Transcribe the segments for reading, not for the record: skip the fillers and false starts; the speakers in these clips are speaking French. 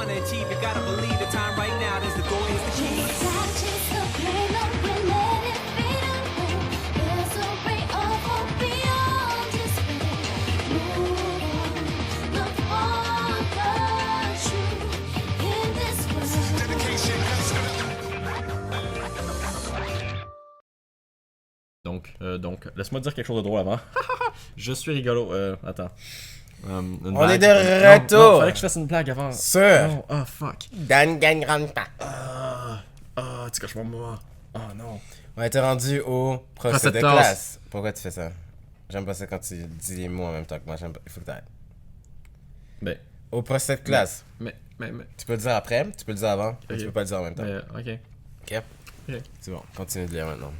wanna achieve, you gotta believe the time right now. There's the door, here's the key. Donc, laisse-moi dire quelque chose de drôle avant. Je suis rigolo. Attends. On est de retour. Non, fallait que je fasse une blague avant. Sir. Non, oh fuck. Dan gagnera pas. Tu caches mon moment. Oh non. On était rendu au procès Procès de de classe. classe. Pourquoi tu fais ça? J'aime pas ça quand tu dis les mots en même temps que moi. J'aime pas. Il faut que t'arrêtes. Ben, Au procès de classe. mais. Tu peux le dire après, tu peux le dire avant, mais Ok. tu peux pas le dire en même temps. Ok. Ok? Ok. C'est bon, continue de lire maintenant.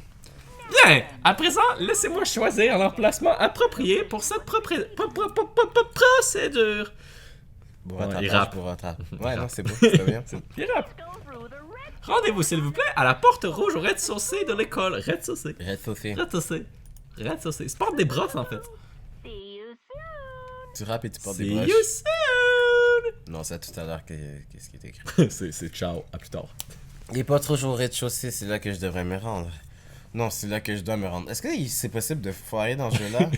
Bien, à présent, laissez-moi choisir l'emplacement approprié pour cette procédure. Pour Ouais, rattrapage, il rappe. pour rattrapage. Ouais, non, c'est beau, c'est pas bien. Il rappe. Rendez-vous, s'il vous plaît, à la porte rouge au rez-de-chaussée de l'école. Rez-de-chaussée. Rez-de-chaussée. Rez-de-chaussée. Rez-de-chaussée. C'est porte des brosses, en fait. Tu rappes et tu portes See des broches. you soon. Non, c'est tout à l'heure qu'est-ce qui est écrit. c'est ciao, à plus tard. Il est pas trop au rez-de-chaussée, c'est là que je devrais me rendre. Non, c'est là que je dois me rendre. Est-ce que c'est possible de foirer dans ce jeu-là?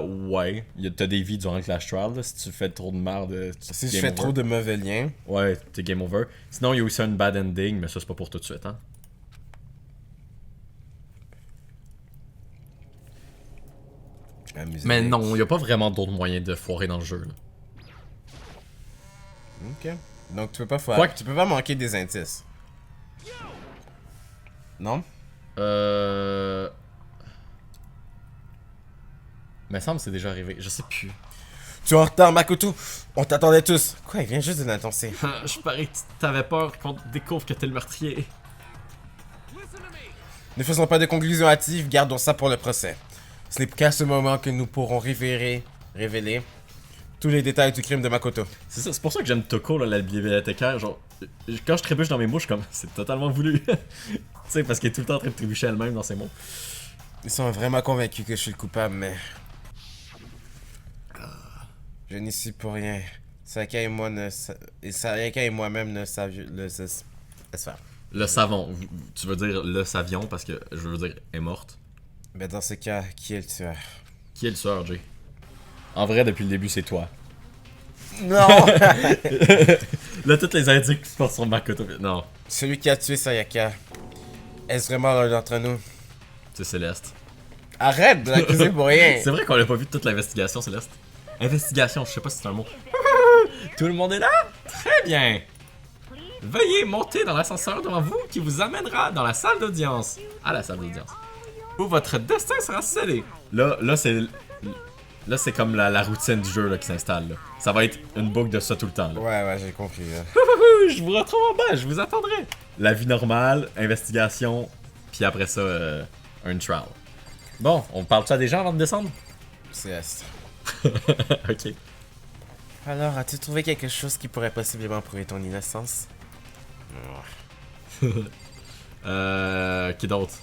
Ouais. T'as des vies durant le Clash Trial, là. Si tu fais trop de merde, Si je fais trop de mauvais liens. Ouais, t'es game over. Sinon, il y a aussi un bad ending, mais ça, c'est pas pour tout de suite, hein. Mais non, y a pas vraiment d'autres moyens de foirer dans le jeu, là. Ok. Donc tu peux pas foirer. Quoi? Tu peux pas manquer des indices. Non? Mais semble que c'est déjà arrivé. Je sais plus. Tu es en retard, Makoto. On t'attendait tous. Quoi, il vient juste de l'annoncer. Je parie que t'avais peur qu'on découvre que t'es le meurtrier. Ne faisons pas de conclusions hâtives, gardons ça pour le procès. Ce n'est qu'à ce moment que nous pourrons révéler tous les détails du crime de Makoto. C'est ça, c'est pour ça que j'aime Toko, là, la bibliothécaire. Genre, quand je trébuche dans mes mots, je suis comme, c'est totalement voulu. Tu sais, parce qu'elle est tout le temps en train de trébucher elle-même dans ses mots. Ils sont vraiment convaincus que je suis le coupable, mais... Je n'y suis pour rien. Sayaka et moi Sayaka et moi-même ne savions... Laisse faire. Le savon, tu veux dire le savion parce que je veux dire est morte. Mais dans ce cas, qui est le tueur? Qui est le tueur, Jay? En vrai, depuis le début, c'est toi. Non! Là, toutes les indices qui se portent sur Makoto. Non, Celui qui a tué Sayaka. Est-ce vraiment l'un d'entre nous? c'est Céleste. Arrête de l'accuser pour rien! C'est vrai qu'on a pas vu toute l'investigation, Céleste. Investigation, je sais pas si c'est un mot. Tout le monde est là? Très bien. Veuillez monter dans l'ascenseur devant vous qui vous amènera dans la salle d'audience. À la salle d'audience. Où votre destin sera scellé. Là c'est comme la routine du jeu là, qui s'installe. Là. Ça va être une boucle de ça tout le temps. Là. Ouais, j'ai compris. Là. Je vous retrouve en bas, je vous attendrai. La vie normale, investigation, puis après ça, un trial. Bon, on parle ça des gens avant de descendre? Céleste. Ok. Alors, as-tu trouvé quelque chose qui pourrait possiblement prouver ton innocence? Qui d'autre?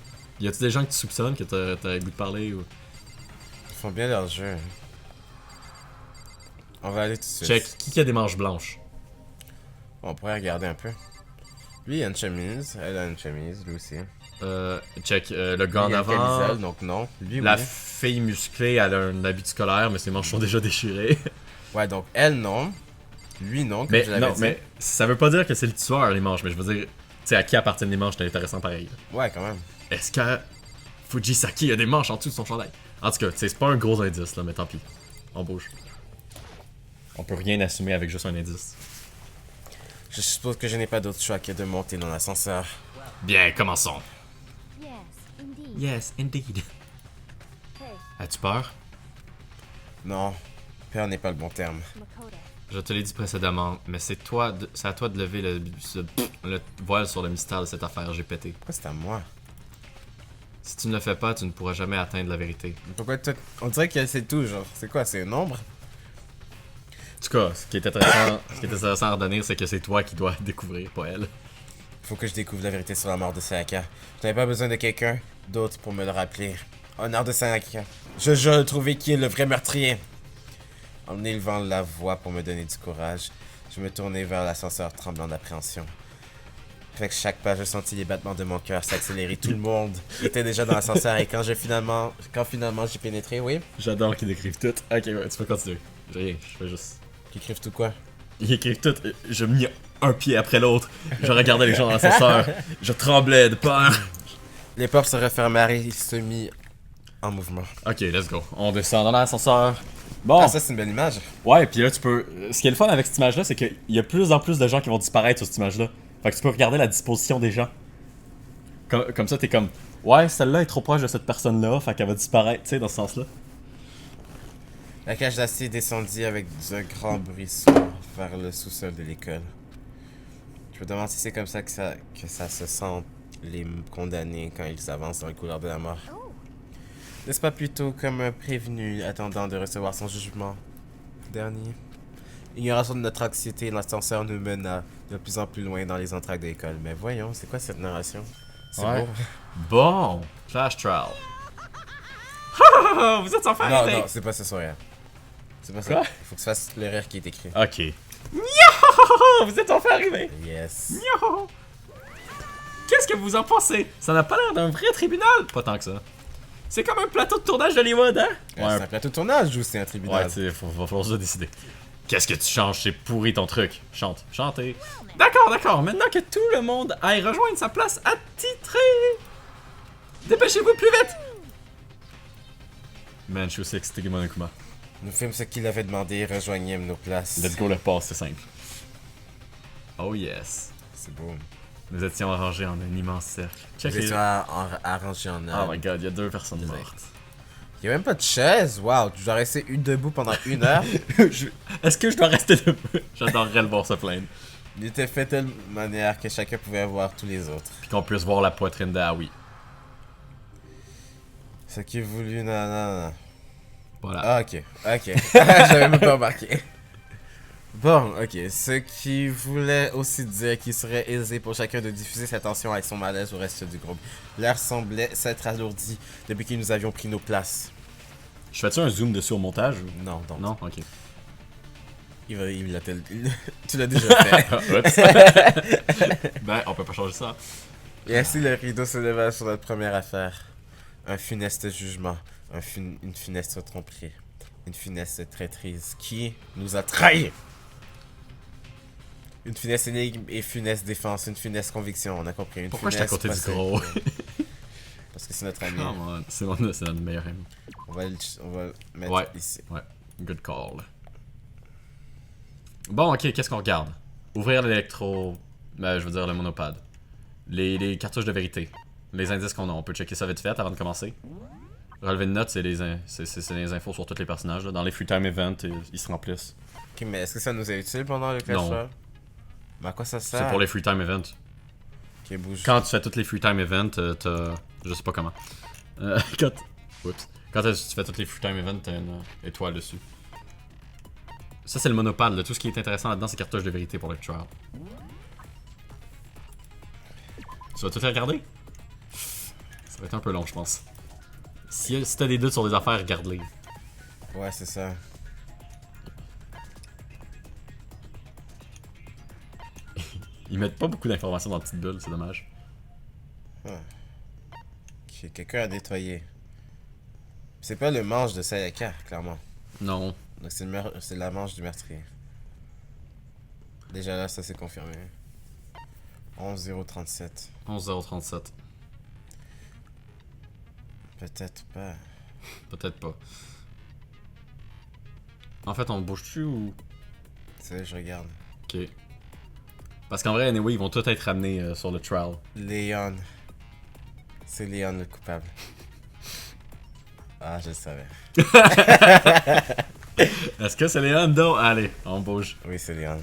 Y a-tu des gens que tu soupçonnes que t'aurais le goût de parler ou... Ils font bien leur jeu. On va aller tout de suite. Check, qui a des manches blanches? On pourrait regarder un peu. Lui, il a une chemise. Elle a une chemise, lui aussi. Check, le gars en Lui, il a une avant... camisole, donc non. Lui, La oui. fille musclée, elle a un habit scolaire, mais ses manches sont déjà déchirées. Ouais, donc elle, non. Lui, non, comme Mais je l'avais non, dit. mais ça veut pas dire que c'est le tueur, les manches, mais je veux dire... Tu sais, à qui appartiennent les manches, c'est intéressant pareil. Là. Ouais, quand même. Est-ce que Fujisaki a des manches en dessous de son chandail? En tout cas, tu sais, c'est pas un gros indice, là, mais tant pis. On bouge. On peut rien assumer avec juste un indice. Je suppose que je n'ai pas d'autre choix que de monter dans l'ascenseur. Bien, commençons. Yes, indeed. Yes, indeed. Hey, As-tu peur? Non, peur n'est pas le bon terme. Makoto. Je te l'ai dit précédemment, mais c'est à toi de lever le voile sur le mystère de cette affaire, j'ai pété. Pourquoi c'est à moi? Si tu ne le fais pas, tu ne pourras jamais atteindre la vérité. Pourquoi toi... On dirait que c'est tout, genre. C'est quoi, c'est un nombre? En tout cas, ce qui est intéressant à retenir, c'est que c'est toi qui dois découvrir, pas elle. Faut que je découvre la vérité sur la mort de Sayaka. Je n'avais pas besoin de quelqu'un d'autre pour me le rappeler. Honneur de Sayaka. Je jure de trouver qui est le vrai meurtrier. En élevant la voix pour me donner du courage, je me tournai vers l'ascenseur tremblant d'appréhension. Avec chaque pas, je sentis les battements de mon cœur s'accélérer. Tout le monde était déjà dans l'ascenseur et quand finalement j'ai pénétré, oui. J'adore qu'ils décrivent tout. Ok, ouais, tu peux continuer. J'ai rien, je fais juste. Qu'ils écrivent tout quoi? Ils écrivent tout. Je me mis un pied après l'autre. Je regardais les gens dans l'ascenseur. Je tremblais de peur. Les portes se refermèrent et il se mit en mouvement. Ok, let's go. On descend dans l'ascenseur. Bon. Ah, ça c'est une belle image. Ouais, puis là, tu peux. Ce qui est le fun avec cette image-là, c'est qu'il y a plus en plus de gens qui vont disparaître sur cette image-là. Fait que tu peux regarder la disposition des gens. Comme ça, t'es comme. Ouais, celle-là est trop proche de cette personne-là, fait qu'elle va disparaître, tu sais, dans ce sens-là. La cage d'acier descendit avec un grand bruit sourd vers le sous-sol de l'école. Je me demande si c'est comme ça que ça se sent les condamnés quand ils avancent dans le couloir de la mort. N'est-ce pas plutôt comme un prévenu attendant de recevoir son jugement dernier? Ignoration de notre anxiété, l'ascenseur nous mena de plus en plus loin dans les entrailles de l'école. Mais voyons, c'est quoi cette narration? C'est Ouais. beau. Bon, Flash Trial. Vous êtes enfin Non, arrivés. non, c'est pas ce sourire. C'est pas ça. Quoi? Il faut que tu fasses le rire qui est écrit. Ok. Yo! Vous êtes enfin arrivés. Yes. Yo! Qu'est-ce que vous en pensez? Ça n'a pas l'air d'un vrai tribunal? Pas tant que ça. C'est comme un plateau de tournage d'Hollywood, hein? C'est un plateau de tournage ou c'est un tribunal? Ouais, tu sais, va falloir se décider. Qu'est-ce que tu changes? C'est pourri ton truc. Chante, chantez. D'accord, d'accord. Maintenant que tout le monde aille rejoindre sa place attitrée. Dépêchez-vous plus vite! Man, je suis aussi excité que Monokuma. Nous fîmes ce qu'il avait demandé et rejoignîmes nos places. Let's go le pass, c'est simple. Oh yes. C'est beau. Nous étions arrangés en un immense cercle. Check Nous les... étions arrangés en Oh arbre. my god, il y a 2 personnes Exact. mortes. Il y a même pas de chaise. Waouh, tu dois rester debout pendant 1 heure. Est-ce que je dois rester debout? J'adorerais le voir se plaindre. Il était fait de telle manière que chacun pouvait voir tous les autres. Puis qu'on puisse voir la poitrine de Aoi. Ce qui voulut, non. Voilà. Ah, ok. J'avais même pas remarqué. Bon, ok. Ce qui voulait aussi dire qu'il serait aisé pour chacun de diffuser sa tension avec son malaise au reste du groupe. L'air semblait s'être alourdi depuis que nous avions pris nos places. Je fais-tu un zoom dessus au montage ou... Non, donc. Non? Ok. Il l'a tu l'as déjà fait. Oups. Ben, on peut pas changer ça. Et ainsi le rideau se leva sur notre première affaire. Un funeste jugement, une funeste tromperie, une funeste traîtrise qui nous a trahis. Une funeste énigme et funeste défense, une funeste conviction, on a compris. Une Pourquoi je suis à côté du procès. gros? Parce que c'est notre ami. Come on, c'est notre meilleur ami. On va le mettre Ouais. ici. Ouais, good call. Bon, ok, qu'est-ce qu'on regarde? Ouvrir l'électro... Ben, je veux dire le monopade. Les cartouches de vérité. Les indices qu'on a, on peut checker ça vite fait avant de commencer. Relevé de notes, c'est les infos sur tous les personnages. Là. Dans les free time events, ils se remplissent. Ok, mais est-ce que ça nous est utile pendant le Clash Non. Royale? Mais à quoi ça sert? C'est pour les free time events. Ok, bouge. Quand tu fais tous les free time events, t'as... Je sais pas comment. Oups. Quand tu fais tous les free time events, t'as une étoile dessus. Ça, c'est le monopade. Là. Tout ce qui est intéressant là-dedans, c'est cartouche de vérité pour le trial. Tu vas tout regarder? Ça va être un peu long, je pense. Si t'as des doutes sur des affaires, regarde-les. Ouais, c'est ça. Ils mettent pas beaucoup d'informations dans la petite bulle, c'est dommage. Ok, quelqu'un a nettoyé. C'est pas le manche de Sayaka, clairement. Non. Donc c'est la manche du meurtrier. Déjà là, ça c'est confirmé. 11-0-37. 11-0-37. Peut-être pas. Peut-être pas. En fait, on bouge-tu ou... Tu sais, je regarde. Ok. Parce qu'en vrai, anyway, ils vont tous être ramenés sur le trial. Léon. C'est Léon le coupable. Ah, je le savais. Est-ce que c'est Léon? Non. Allez, on bouge. Oui, c'est Léon.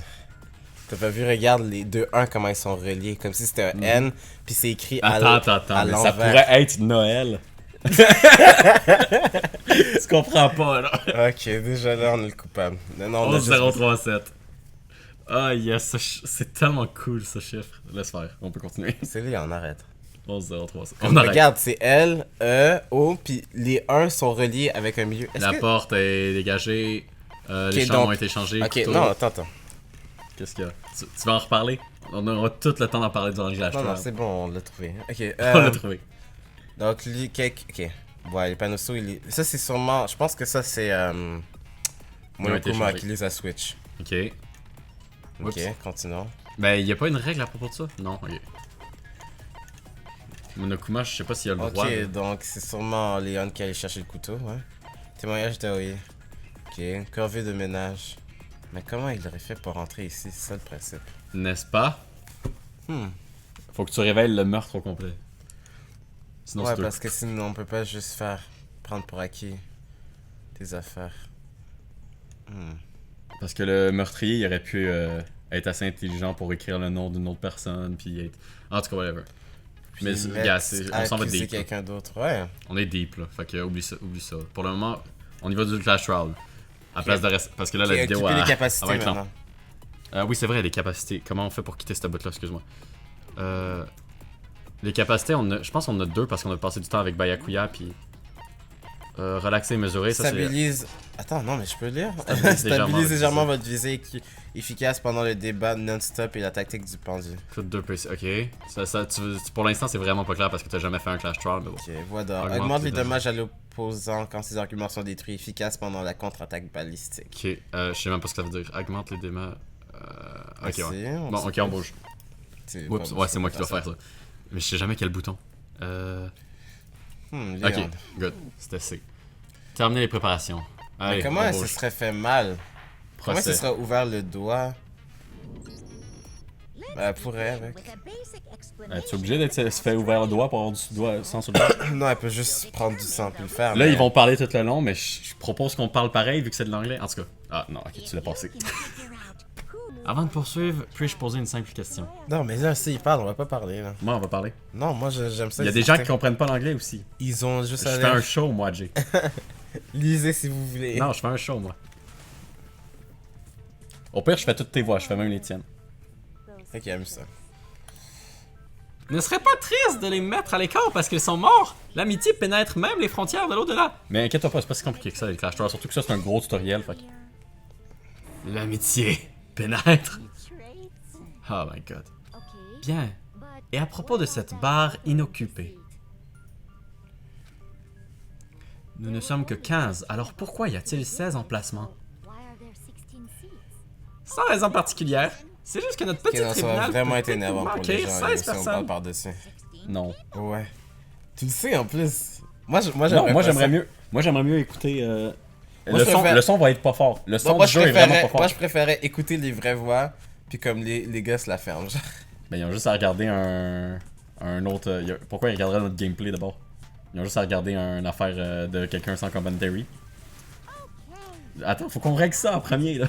T'as pas vu, regarde les 2-1 comment ils sont reliés. Comme si c'était un N, puis c'est écrit à Attends, à mais l'envers. ça pourrait être Noël. Tu comprends pas, là. Ok, déjà là, on est le coupable. Non, on a juste- 11-0-3-7. Ah yes, c'est tellement cool ce chiffre. Laisse faire, on peut continuer. C'est Léon, arrête. 11-0-3-7. Comme, regarde, c'est L, E, O, puis les 1 sont reliés avec un milieu. Est-ce La que... porte est dégagée. Les Ok, chambres donc- ont été changées. Ok, couteau. non, attends. Qu'est-ce qu'il y a? Tu vas en reparler? On aura tout le temps d'en parler durant le Clash Non, non, Royale. c'est bon, on l'a trouvé. Ok, On l'a trouvé. donc lui, ok. Ouais, les panneaux sous, ça c'est sûrement, je pense que ça c'est ont été Monokuma changés. qui les a switch. Ok. Ok, Oups. continuons. Ben, y a pas une règle à propos de ça? Non, ok. Monokuma, je sais pas s'il a le droit. Ok, donc c'est sûrement Léon qui allait chercher le couteau, ouais. Témoignage d'Aoi. Ok, corvée de ménage. Mais comment il aurait fait pour rentrer ici? C'est ça le principe. N'est-ce pas? Hmm. Faut que tu révèles le meurtre au complet. Sinon, Ouais, c'est parce que sinon on peut pas juste prendre pour acquis tes affaires. Hmm. Parce que le meurtrier, il aurait pu être assez intelligent pour écrire le nom d'une autre personne, puis être... En tout cas, whatever. Puis Mais, mettre gars, à on s'en va accuser deep. Là. quelqu'un d'autre, ouais. On est deep, là. Fait que oublie ça, oublie ça. Pour le moment, on y va du Clash Royale. À place de rester... Parce que là, la vidéo occuper a... les capacités va être longue. maintenant. Oui, c'est vrai, les capacités. Comment on fait pour quitter cette bout-là, excuse-moi. Les capacités, je pense qu'on en a deux parce qu'on a passé du temps avec Byakuya, puis... relaxer et mesurer, ça c'est... Stabilise. Attends, non, mais je peux lire. Stabilise légèrement Stabilise votre légèrement votre visée efficace pendant le débat non-stop et la tactique du pendu. Coûte 2 PC, ok. Pour l'instant, c'est vraiment pas clair parce que t'as jamais fait un Clash Royale, mais bon. Ok, voix d'or. Augmente les dommages à l'opposant quand ses arguments sont détruits. Efficace pendant la contre-attaque balistique. Ok, je sais même pas ce que ça veut dire. Augmente les dommages... ok, Merci, ouais. on Bon, sait ok, pas. on bouge. C'est Oups, pas ouais, c'est moi qui bon, dois faire ça. Mais je sais jamais quel bouton. Léon. Ok, good. C'était C. Terminer les préparations. Mais Allez, comment on elle se bouge. serait fait mal? Comment Procès. elle se serait ouvert le doigt? Elle pourrait avec. Tu es obligé d'être se faire ouvert le doigt pour avoir du doigt sans sur le doigt? Non, elle peut juste prendre du sang puis le faire. Là, mais- ils vont parler tout le long, mais je propose qu'on parle pareil vu que c'est de l'anglais. En tout cas. Ah non, ok, tu l'as passé. Avant de poursuivre, puis-je poser une simple question? Non, mais là, si ils parlent, on va pas parler là. Moi, on va parler. Non, moi j'aime ça. Il y a les des gens qui certains. comprennent pas l'anglais aussi. Ils ont juste Je à fais un aller. show, moi, Jay. Lisez si vous voulez. Non, je fais un show, moi. Au pire, je fais toutes tes voix, je fais même les tiennes. Ok, aime ça. Ne serait pas triste de les mettre à l'écart parce qu'ils sont morts? L'amitié pénètre même les frontières de l'au-delà. Mais inquiète-toi pas, c'est pas si compliqué que ça, les Clash Royale. Surtout que ça, c'est un gros tutoriel, fait que... L'amitié pénètre. Oh my god. Bien. Et à propos de cette barre inoccupée, nous ne sommes que 15, alors pourquoi y a-t-il 16 emplacements? Sans raison particulière. C'est juste que notre Ok, petit non, ça va tribunal vraiment peut être peut-être énervant pour manquer les gens 16 si on parle personnes. par-dessus. Non. Ouais. Tu le sais en plus. Moi, Non, j'aimerais moi pas j'aimerais ça. mieux. Moi j'aimerais mieux écouter. Moi, le je son. préfère- Le son va être pas fort. Le son Non, moi, du jeu est vraiment pas fort. moi, je préférais écouter les vraies voix, puis comme les gars se la ferment. Genre. Ben ils ont juste à regarder un autre. Pourquoi ils regarderaient notre gameplay d'abord? Ils ont juste à regarder une affaire de quelqu'un sans commentary. Attends, faut qu'on règle ça en premier là.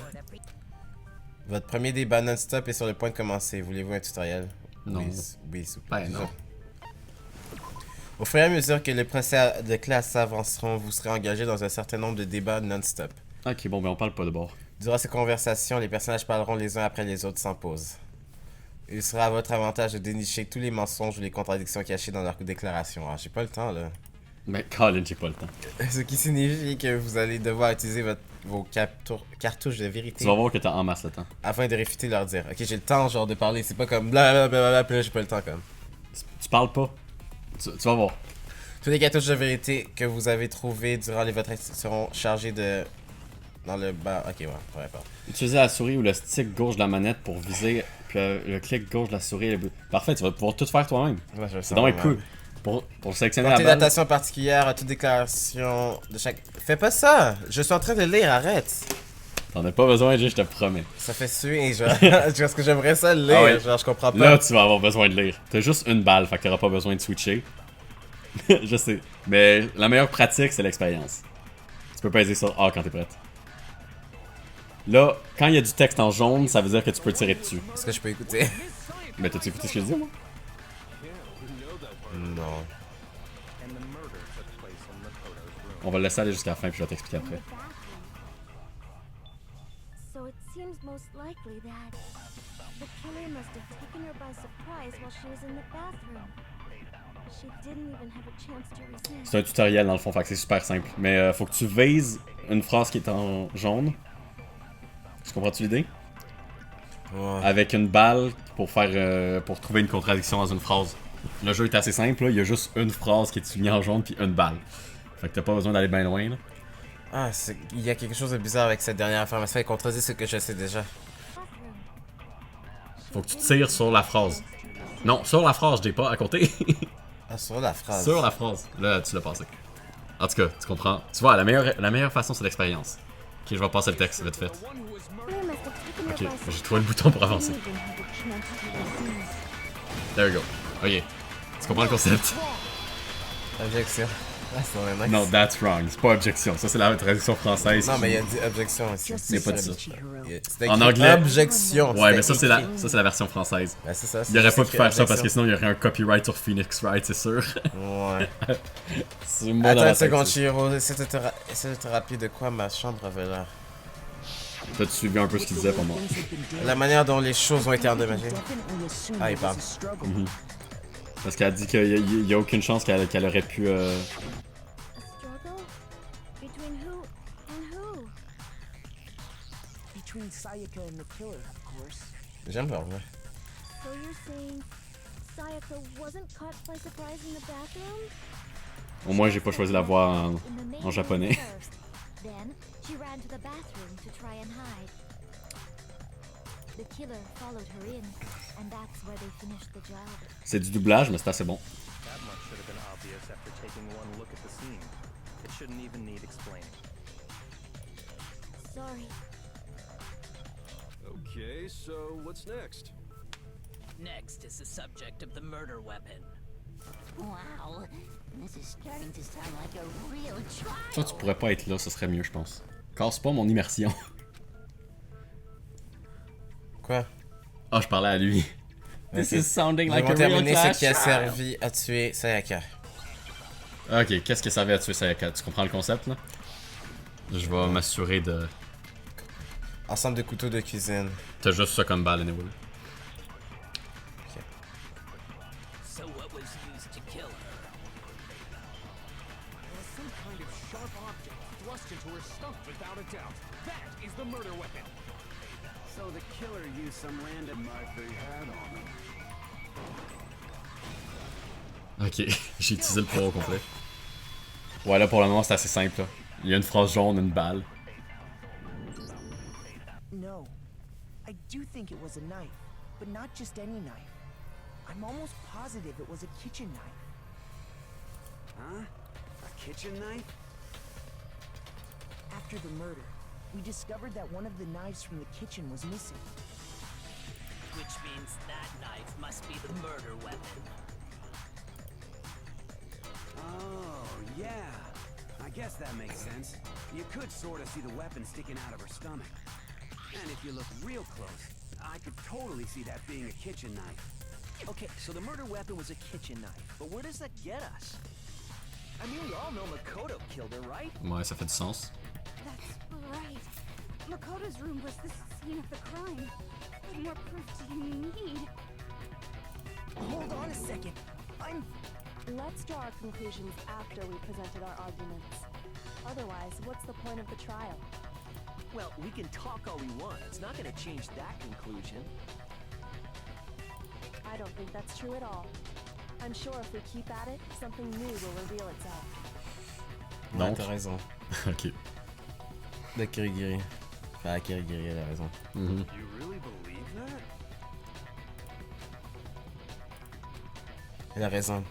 Votre premier débat non-stop est sur le point de commencer. Voulez-vous un tutoriel? Non. Oui, oui, s'il vous Ben plaît. non. Au fur et à mesure que les procès de classe avanceront, vous serez engagé dans un certain nombre de débats non-stop. Ok, bon, ben on parle pas de bord. Durant ces conversations, les personnages parleront les uns après les autres sans pause. Il sera à votre avantage de dénicher tous les mensonges ou les contradictions cachées dans leurs déclarations. Ah, j'ai pas le temps là. Mais Colin, j'ai pas le temps. Ce qui signifie que vous allez devoir utiliser vos cartouches de vérité Tu vas voir que t'as en masse le temps. afin de réfuter leur dire. Ok, j'ai le temps genre de parler, c'est pas comme blablabla, puis là j'ai pas le temps comme. Tu parles pas. Tu vas voir. Tous les cartouches de vérité que vous avez trouvées durant les votes seront chargés de... dans le bas... Ok, ouais, pas. Utiliser la souris ou le stick gauche de la manette pour viser, puis le clic gauche de la souris. Parfait, tu vas pouvoir tout faire toi-même. Ouais, je le C'est sens donc vraiment. cool. Pour sélectionner la Portez balle. d'attention particulière à toute déclaration de chaque... Fais pas ça! Je suis en train de lire, arrête! T'en as pas besoin, Jay, je te promets. Ça fait suer, genre. Parce que j'aimerais ça le lire, Ah ouais. genre je comprends pas. Là, tu vas avoir besoin de lire. T'as juste une balle, fait que t'auras pas besoin de switcher. Je sais. Mais la meilleure pratique, c'est l'expérience. Tu peux peser sur A quand t'es prête. Là, quand il y a du texte en jaune, ça veut dire que tu peux tirer dessus. Est-ce que je peux écouter? Mais t'as-tu écouté ce que je dis, moi? Non. On va le laisser aller jusqu'à la fin, puis je vais t'expliquer après. So it seems most likely that the killer must have taken her by surprise while she was in the bathroom. She didn't even have a chance to resist. C'est un tutoriel dans le fond, fait que c'est super simple. Mais faut que tu vises une phrase qui est en jaune. Tu comprends-tu l'idée? Ouais. Avec une balle pour faire pour trouver une contradiction dans une phrase. Le jeu est assez simple, là. Il y a juste une phrase qui est soulignée en jaune puis une balle. Fait que t'as pas besoin d'aller bien loin là. Ah, il y a quelque chose de bizarre avec cette dernière information. Elle contredit ce que je sais déjà. Bathroom. Faut que tu tires sur la phrase. Non, sur la phrase, je dis pas à côté. Ah, sur la phrase. Sur la phrase. Là, tu l'as passé. En tout cas, tu comprends. Tu vois, la meilleure façon, c'est l'expérience. Ok, je vais passer le texte, vite fait. Killer must have taken her Ok, by j'ai surprise. trouvé le bouton pour avancer. Didn't even have a chance to be seen. There we go. Ok. Tu comprends le concept? Objection. Ah, c'est vraiment nice. Non, that's wrong. C'est pas objection. Ça, c'est la traduction française. Non, mais il y a dit objection aussi. Il y a pas de ça. C'était En écrit anglais. Objection. Ouais, mais C'était ça, c'est écrit. la version française. Ben, c'est ça. Il aurait pas pu écrit faire ça parce que objection. sinon, il y aurait un copyright sur Phoenix Wright, c'est sûr. Ouais. C'est moi Attends dans la une seconde, tête, Chiro. Essaie de te rappeler de quoi ma chambre avait l'air. T'as suivi un peu ce qu'il disait pour moi. La manière dont les choses ont été endommagées. Ah, il parle. Parce qu'elle a dit qu'il y a aucune chance qu'elle aurait pu. A struggle? Between who and who? Between Sayaka and the killer, of course. J'aime leur voix. So you're saying Sayaka wasn't caught by surprise in the bathroom? Au moins, j'ai pas choisi la voix en, In the main en japonais. room first. Then she ran to the bathroom to try and hide. The killer followed her in, and that's where they finished the job. C'est du doublage, mais c'est assez bon. That much should have been obvious after taking one look at the scene. It shouldn't even need explaining. Sorry. Okay, so what's next? Next is the subject of the murder weapon. Wow, this is starting to sound like a real trial. Toi, tu pourrais pas être là, ce serait mieux, je pense. Casse pas mon immersion. Quoi? Ah, je parlais à lui. This Ok. is sounding Nous like a avons real terminé clash ce qui a trial. servi à tuer Sayaka. Ok, qu'est-ce que ça avait à tuer Sayaka? Tu comprends le concept, là? Je vais m'assurer de... Ensemble de couteaux de cuisine. T'as juste ça comme balle, anyway. So what was used to kill her? Some kind of sharp object thrust into her stomach without a doubt. That is the murder weapon. So the killer used some random knife they had on him. Ok, j'ai utilisé le pouvoir au complet. Ouais, là, pour le moment, c'est assez simple, là. Il y a une phrase jaune, une balle. No. I do think it was a knife, but not just any knife. I'm almost positive it was a kitchen knife. Huh? A kitchen knife? After the murder, we discovered that one of the knives from the kitchen was missing. Which means that knife must be the murder weapon. Oh, yeah. I guess that makes sense. You could sort of see the weapon sticking out of her stomach. And if you look real close, I could totally see that being a kitchen knife. Okay, so the murder weapon was a kitchen knife, but where does that get us? I mean, we all know Makoto killed her, right? Ouais, ça fait du sens. That's right. Makoto's room was the scene of the crime. What more proof do you need? Hold on a second. Let's draw our conclusions after we presented our arguments. Otherwise, what's the point of the trial? Well, we can talk all we want. It's not going to change that conclusion. I don't think that's true at all. I'm sure if we keep at it, something new will reveal itself. Ouais, Donc. t'as raison. Ok. De Kirigiri. Enfin, Kirigiri, elle a raison. Mhm. You really believe that? Elle a raison.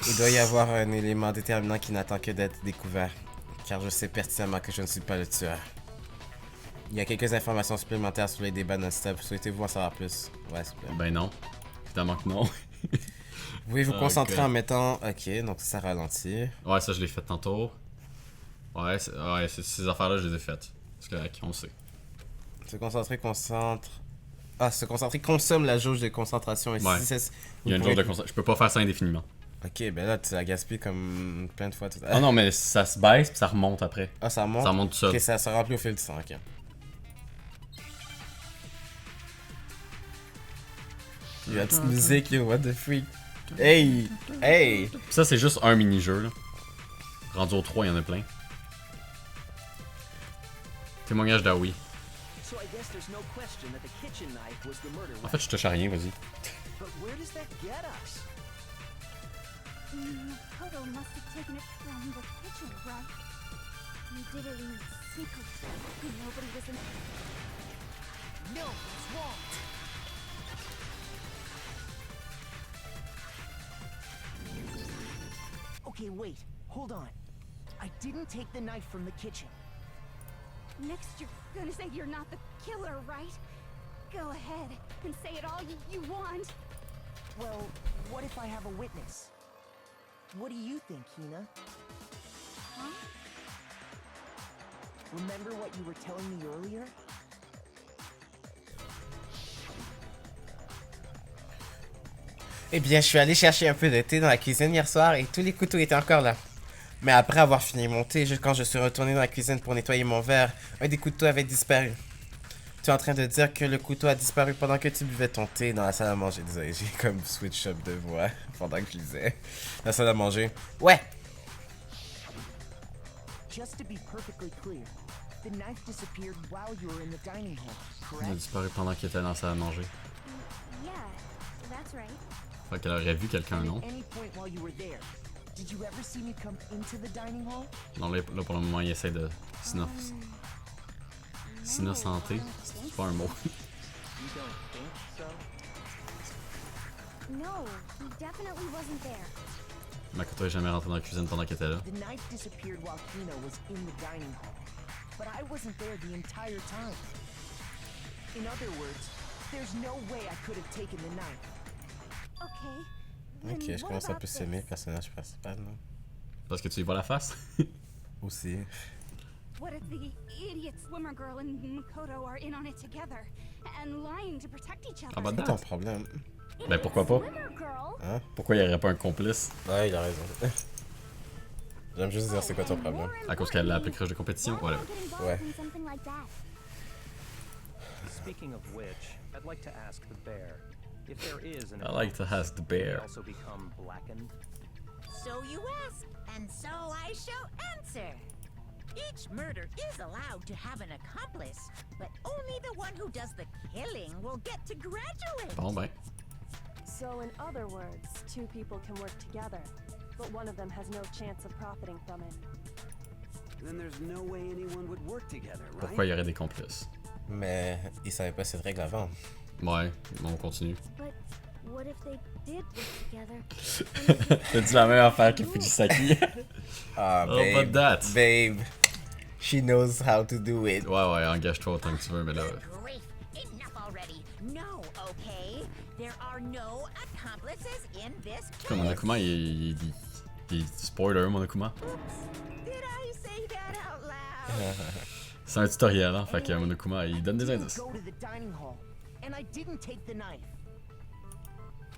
Il doit y avoir un élément déterminant qui n'attend que d'être découvert. Car je sais pertinemment que je ne suis pas le tueur. Il y a quelques informations supplémentaires sur les débats non-stop. Souhaitez-vous en savoir plus? Ouais, s'il vous plaît. Ben non. Évidemment que non. Vous pouvez vous Ok. concentrer en mettant... Ok, donc ça ralentit. Ouais, ça, je l'ai fait tantôt. Ouais, ces affaires-là, je les ai faites. C'est correct, on le sait. Se concentrer, concentre... Ah, se concentrer consomme la jauge de concentration. Et Ouais. si ça- Il y a une vous jour de pourrez- concentration. Je peux pas faire ça indéfiniment. Ok, ben là, tu la gaspilles comme plein de fois tout à Ah l'heure. non, mais ça se baisse puis ça remonte après. Ah, ça remonte? Ça remonte tout seul. Ok, ça se remplit au fil du sang, ok. Il y a la petite musique, yo, what the freak. Hey! Hey! Puis ça, c'est juste un mini-jeu, là. Rendu au 3, il y en a plein. Témoignage d'Aoi. So I I guess there's no question that the kitchen knife was the murder En weapon. fait, je touche à rien, vas-y. But where does that get us? Makoto must have taken it from the kitchen, right? He did it in secret. Nobody was in. No, it's wrong. Okay, wait. Hold on. I didn't take the knife from the kitchen. Next, you're gonna say you're not the killer, right? Go ahead and say it all you want. Well, what if I have a witness? What do you think, Hina? Huh? Remember what you were telling me earlier? Eh bien, je suis allé chercher un peu de thé dans la cuisine hier soir et tous les couteaux étaient encore là. Mais après avoir fini mon thé, quand je suis retourné dans la cuisine pour nettoyer mon verre, un des couteaux avait disparu. Tu es en train de dire que le couteau a disparu pendant que tu buvais ton thé dans la salle à manger. Désolé, j'ai comme switch up de voix pendant que je lisais. La salle à manger. Ouais! Just to be perfectly clear, the knife disappeared while you were in the dining hall, Il a correct? disparu pendant qu'il était dans la salle à manger. Yeah, that's right. Fait qu'elle aurait vu quelqu'un, non? At any point while you were there, did you ever see me come into the dining hall? Non, là, pour le moment, il essaie de s'innocenter. C'est pas un mot. You don't think so? No, he definitely wasn't there. Makoto est jamais rentré dans la cuisine pendant qu'il était là. The knife disappeared while Hina was in the dining hall, but I wasn't there the entire time. In other words, there's no way I could have taken the knife. Okay. Ok, then je what commence un about peu s'aimer le this? personnage principal, non? Parce que tu y vois la face? Aussi. What if the idiot swimmer girl and Makoto are in on it together and lying to protect each other? Ah bah C'est non. ton problème. Ben pourquoi pas? Swimmer girl? Hein? Pourquoi il n'y aurait pas un complice? Ouais, il a raison. J'aime juste dire c'est quoi ton problème. À cause qu'elle l'a appelé crush de compétition? Voilà. Ouais. In something like that. Speaking of which, I'd like to ask the bear if there is an I like to ask the bear. also become blackened. So you ask, and so I shall answer. Each murder is allowed to have an accomplice, but only the one who does the killing will get to graduate. Bon ben. So in other words, two people can work together, but one of them has no chance of profiting from it. Then there's no way anyone would work together, right? Pourquoi il y aurait des complices? Mais il savait pas cette règle avant. Ouais, bon, on continue. But what if they did work together? T'as dit la même affaire que Fujisaki. Ah, Oh, babe. but that. Babe. She knows how to do it. Ouais, ouais, engage-toi autant que tu veux, mais là. Grief, enough already. No, okay? There are no accomplices in this case. Comme Monokuma, il spoiler, Monokuma. Did I say that out loud? C'est un tutoriel, hein, fait que Monokuma, il donne des I didn't indices. go to the dining hall, and I didn't take the knife.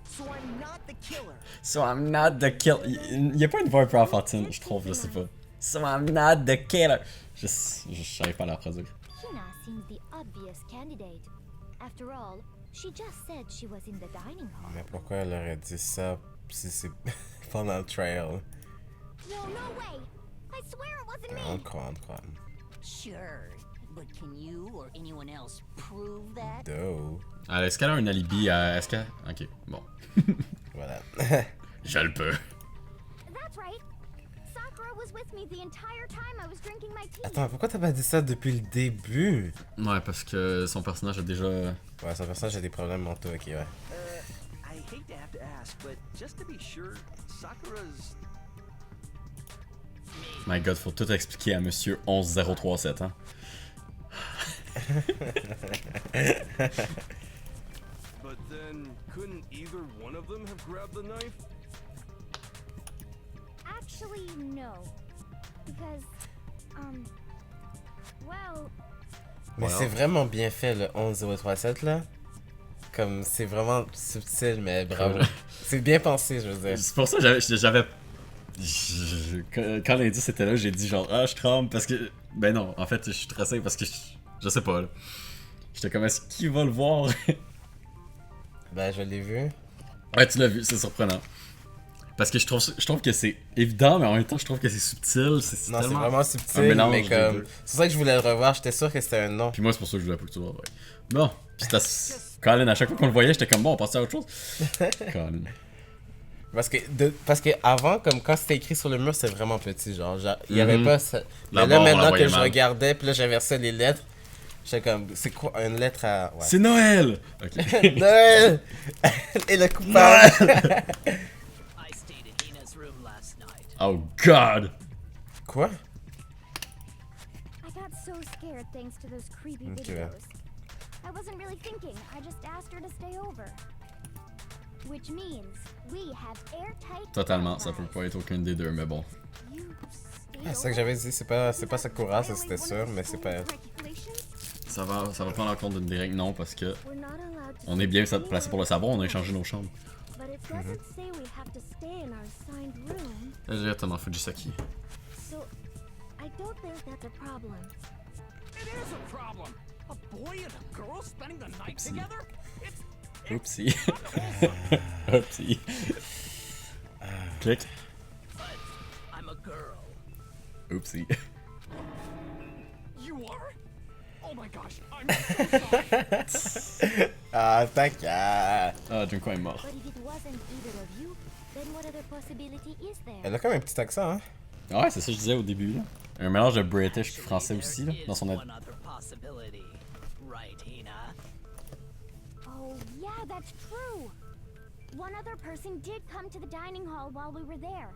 So I'm not the killer. So I'm not the killer. Il y a pas une voix un peu enfantine, je trouve, je sais pas. So I'm not the killer. Je savais pas la reproduire. Hina seems the obvious candidate. After all, she just said she was in the dining hall. Mais pourquoi elle aurait dit ça si c'est pendant le trail? No, no way! I swear it wasn't me! On croit, on croit. Sure, but can you or anyone else prove that? Do. Alors, est-ce qu'elle a un alibi à... Est-ce qu'elle... Ok, bon. Voilà. Je le peux. That's right. Sakura was with me the entire time I was drinking my tea. Attends, pourquoi t'as pas dit ça depuis le début? Ouais, parce que son personnage a déjà... Ouais, son personnage a des problèmes mentaux, ok, ouais. I hate to have to ask, but just to be sure, Sakura's... My god, faut tout expliquer à monsieur 11037, hein. But then, couldn't either one of them have grabbed the knife? Actually, no. Because, well... Mais c'est vraiment bien fait le 11037 là. Comme c'est vraiment subtil mais bravo. C'est bien pensé, je veux dire. C'est pour ça que j'avais... Quand l'indice était là, j'ai dit genre, ah, je tremble parce que... Ben non, en fait, je suis stressé parce que je sais pas, là. J'étais comme, est-ce qu'il va le voir? Ben, je l'ai vu. Ouais, tu l'as vu, c'est surprenant. Parce que je trouve que c'est évident, mais en même temps, je trouve que c'est subtil. C'est Non, c'est tellement vraiment un subtil, mélange mais des comme... deux. C'est pour ça que je voulais le revoir, j'étais sûr que c'était un nom. Puis moi, c'est pour ça que je voulais pas que tu le revoies. Bon, pis Colin, à chaque fois qu'on le voyait, j'étais comme bon, on passait à autre chose. Colin. Parce que avant, comme quand c'était écrit sur le mur, c'était vraiment petit, genre il y avait pas ça. Mais là, barre, on la maintenant voyait que je mal. regardais, puis là, j'inversais les lettres, j'étais comme, c'est quoi, une lettre à... Ouais. C'est Noël! Ok. Noël! Et le coupable! I stayed in Ina's room last night. Oh god! Quoi? I got so scared thanks to those creepy Ok. videos. I wasn't really thinking. I just asked her to stay over. Which means we have airtight. Totalement, ça peut pas être aucun des deux, mais bon. You Ah, c'est ça que j'avais dit, c'est pas Sakura, ça c'était sûr, mais c'est pas elle. Ça va prendre en compte d'une des règles, non, parce que We're not allowed to on est bien placé pour le savoir, on a échangé nos chambres. But it doesn't say we have to stay in our assigned room. Exactement, Fujisaki. So I don't think that's a problem. It is a problem. A boy and a girl spending the night together? It's Oupsie. Oupsie. Clic. I'm a girl. Oupsie. you are? Oh my gosh, I'm so sorry. Ah, t'inquiète. Ah, Junko est mort. But if it wasn't either of you, then what other possibility is there? Elle a quand même un petit accent, hein? Ouais, c'est ça que je disais au début, là. Un mélange de British et français aussi, là, dans son... One other possibility, right, Hina? Oh, yeah, that's true. One other person did come to the dining hall while we were there.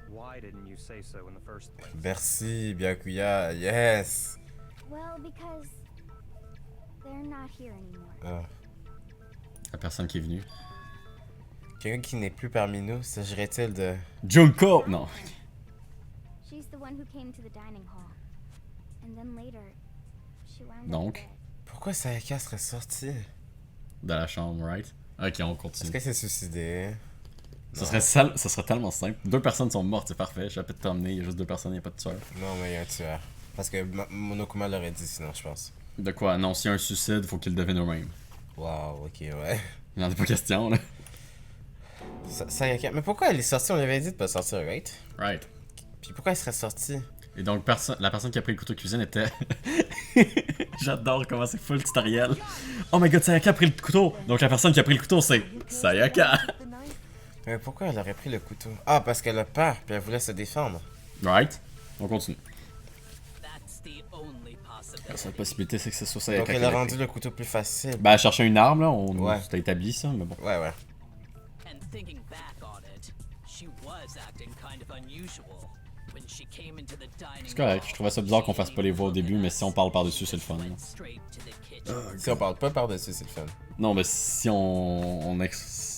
Why didn't you say so in the first place? Merci, Byakuya, yes! Well, because they're not here anymore. Ah. La personne qui est venue. Quelqu'un qui n'est plus parmi nous, s'agirait-il de... Junko! Non. She's the one who came to the dining hall. And then later, she wound Donc? up dead. Pourquoi Sayaka serait sortie? Dans la chambre, right? Ok, on Est-ce continue. qu'elle s'est suicidée? Ça serait tellement simple. 2 personnes sont mortes, c'est parfait. Je vais peut-être t'emmener, il y a juste 2 personnes, il n'y a pas de tueur. Non, mais il y a un tueur. Parce que Monokuma l'aurait dit sinon, je pense. De quoi? Non, s'il y a un suicide, faut qu'ils le devinent eux-mêmes. Wow, ok, ouais. Il n'y en a pas question, là. Sayaka, mais pourquoi elle est sortie? On lui avait dit de pas sortir, right? Right. Puis pourquoi elle serait sortie? Et donc, la personne qui a pris le couteau de cuisine était... J'adore comment c'est full tutoriel. Oh my god, Sayaka a pris le couteau! Donc la personne qui a pris le couteau, c'est Sayaka! Mais pourquoi elle aurait pris le couteau? Ah, parce qu'elle a peur, puis elle voulait se défendre. Right? On continue. That's the only possibility. La seule possibilité, c'est que ce soit Sayaka. Donc elle a rendu le couteau plus facile. Ben, elle cherchait une arme, là. Ouais. C'était établi, ça, mais bon. Ouais, ouais. And thinking back on it, she was acting kind of unusual when she came into the dining C'est correct, hall. je trouvais ça bizarre qu'on fasse pas les voix au début, mais si on parle par-dessus, c'est le fun. Là. Straight to the kitchen. Si on parle pas par-dessus, c'est le fun. Non, mais si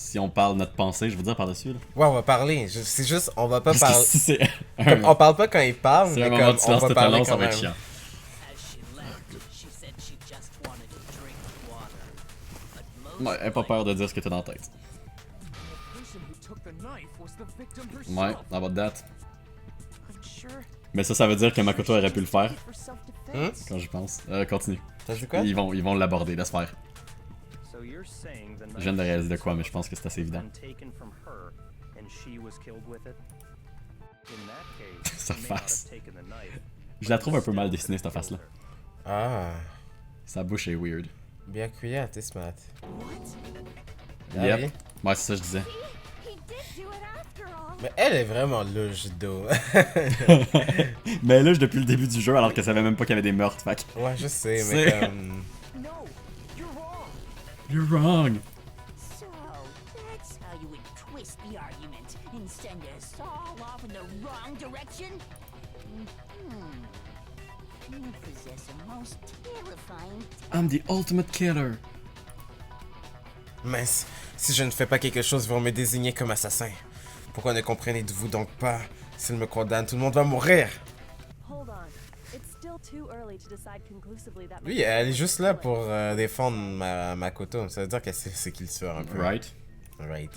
si on parle notre pensée, je veux dire par-dessus, là. Ouais, on va parler. C'est juste, on va pas Parce que parler. si c'est... Comme, on parle pas quand il parle, C'est mais un moment comme de on silence va totalement, parler ça quand va être même. chiant. As she left, she said she just wanted to drink water. But most Ouais, aie pas peur de dire ce que t'as dans la tête. The person who took the knife was the victim herself. Ouais, about that. I'm sure Mais ça veut dire que Makoto aurait pu le faire, for self-defense. quand j'y pense. Continue. T'as dit quoi? Ils vont l'aborder, laisse faire. So you're saying the Je viens de knife réaliser de quoi, mais je pense que c'est assez évident. was taken from her and she was killed with it? In that case, Sa she may not face. have taken the knife, Je la but trouve un peu mal instead dessinée, cette killed face-là. her. Ah. Sa bouche est weird. Byakuya, t'es smart. What? Ah Yep. oui? Ouais, c'est ça que je disais. He did do it after all. Mais elle est vraiment louche d'eau. Mais elle est louche depuis le début du jeu, alors qu'elle savait même pas qu'il y avait des meurtres, fait que... Ouais, je sais, C'est- mais comme... No, you're wrong. You're wrong! So, that's how you would twist the argument and send us all off in the wrong direction? You possess a most terrifying I'm the ultimate killer. Mince, si je ne fais pas quelque chose, ils vont me désigner comme assassin. Pourquoi ne comprenez-vous donc pas? S'ils me condamnent, tout le monde va mourir! Hold on. It's still too early to decide conclusively that Oui, elle est juste là pour défendre Makoto. Ça veut dire qu'elle sait c'est qui le tueur un peu. Right? Right.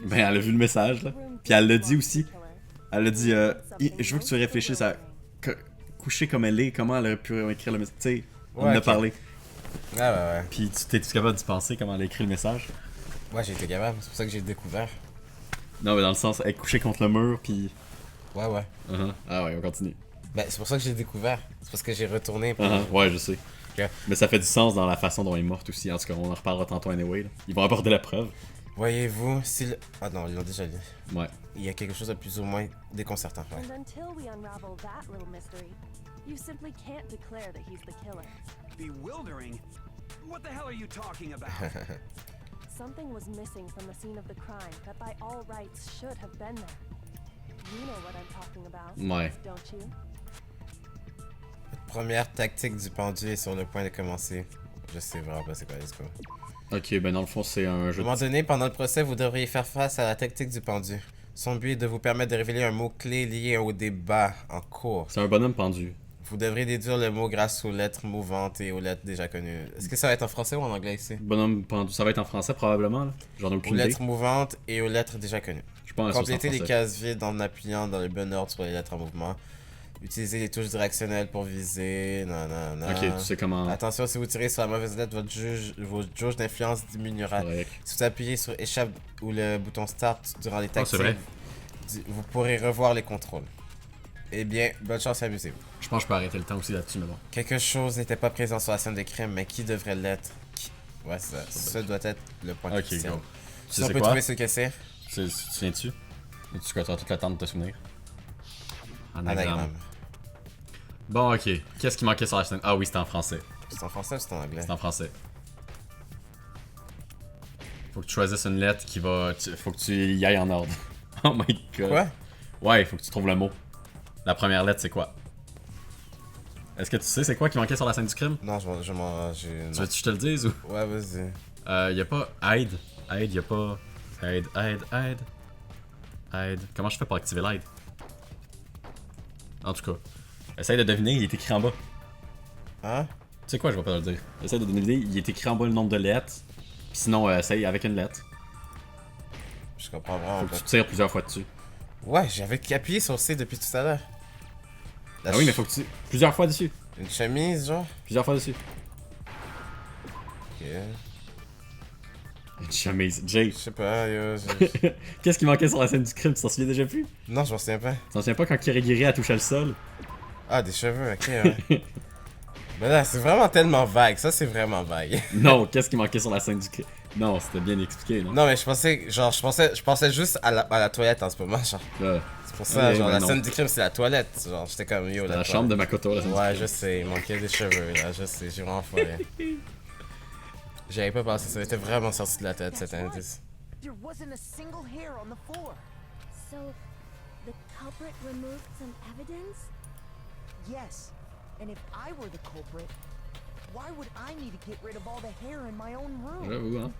Ben, elle a vu le message, là. Puis elle l'a dit aussi. Elle a dit, je veux que tu réfléchisses à coucher comme elle est, comment elle aurait pu écrire le message. Tu sais, on en Ouais, a ok. parlé. Ouais, ouais, ouais. Puis tu t'es capable d'y penser comment elle a écrit le message? Ouais, j'ai été capable, c'est pour ça que j'ai découvert. Non, mais dans le sens, être couché contre le mur, puis. Ouais, ouais. Ah ouais, on continue. Ben, c'est pour ça que j'ai découvert. C'est parce que j'ai retourné. Puis... Ouais, je sais. Ok. Mais ça fait du sens dans la façon dont elle est morte aussi. En tout cas, on en reparlera tantôt anyway. Là. Ils vont aborder la preuve. Voyez-vous, si le... Ah non, ils l'ont déjà dit. Ouais. Il y a quelque chose de plus ou moins déconcertant. Ouais. And until we unravel that little mystery, you simply can't declare that he's the killer. Bewildering? What the hell are you talking about? Something was missing from the scene of the crime that by all rights should have been there. You know what I'm talking about, Ouais. don't you? Première tactique du pendu est sur le point de commencer. Je sais vraiment pas c'est quoi, let's go. Ok, ben dans le fond, c'est un À jeu. un moment donné, pendant le procès, vous devriez faire face à la tactique du pendu. Son but est de vous permettre de révéler un mot-clé lié au débat en cours. C'est un bonhomme pendu. Vous devrez déduire le mot grâce aux lettres mouvantes et aux lettres déjà connues. Est-ce que ça va être en français ou en anglais ici? Bonhomme pendu. Ça va être en français probablement, là. J'en ai Aux aucune idée. lettres mouvantes et aux lettres déjà connues. Je pense que c'est en Complétez les français. cases vides en appuyant dans le bon ordre sur les lettres en mouvement. Utilisez les touches directionnelles pour viser. Nanana. Ok, tu sais comment. Attention, si vous tirez sur la mauvaise lettre, votre jauge d'influence diminuera. Correct. Si vous appuyez sur échappe ou le bouton start durant les tactiques, c'est vrai. vous pourrez revoir les contrôles. Eh bien, bonne chance et amusez-vous. Je pense que je peux arrêter le temps aussi là-dessus, mais bon. Quelque chose n'était pas présent sur la scène de crime, mais qui devrait l'être? Ouais, ça doit être le point Ok, crucial. go. Si Tu on sais peut quoi? trouver ce que c'est? Tu te souviens-tu? Ou tu as toute le temps de te souvenir? Anagramme. Bon, ok. Qu'est-ce qui manquait sur la scène? Ah oui, c'était en français. C'est en français ou c'est en anglais? C'est en français. Faut que tu choisisses une lettre qui va. Faut que tu y ailles en ordre. Oh my god. Quoi? Ouais, faut que tu trouves le mot. La première lettre, c'est quoi? Est-ce que tu sais c'est quoi qui manquait sur la scène du crime? Non, je m'en... Tu veux que je te le dise ou? Ouais, vas-y. Y a pas aide. Aide, y a pas. Aide. Comment je fais pour activer l'aide? En tout cas. Essaye de deviner, il est écrit en bas. Hein? Tu sais quoi, je vais pas te le dire. Essaye de deviner, il est écrit en bas le nombre de lettres. Puis sinon, essaye avec une lettre. Je comprends vraiment Faut pas. que tu tires plusieurs fois dessus. Ouais, j'avais appuyé sur C depuis tout à l'heure. Ah oui, mais faut que tu. Plusieurs fois dessus. Une chemise, genre? Plusieurs fois dessus. Ok. Une chemise. Jay. Je sais pas, yo. Qu'est-ce qui manquait sur la scène du crime? Tu t'en souviens déjà plus? Non, je m'en souviens pas. Tu t'en souviens pas quand Kirigiri a touché le sol? Ah, des cheveux, ok, ouais. Ben là, c'est vraiment tellement vague. Ça, c'est vraiment vague. Non, qu'est-ce qui manquait sur la scène du crime? Non, c'était bien expliqué, non? Non, mais je pensais juste à la toilette en ce moment, genre. C'est pour ça, Ouais, genre, mais la non. scène du crime, c'est la toilette. Genre, j'étais comme, yo, La chambre de Makoto, la scène du Ouais, crime. je sais, il manquait des cheveux, là, je sais, j'ai vraiment foiré. J'avais pas pensé, ça m'était vraiment sorti de la tête, cet indice. There wasn't a single hair on the floor. So, the culprit removed some evidence? Yes. And if I were the culprit, why would I need to get rid of all the hair in my own room? J'avoue, hein?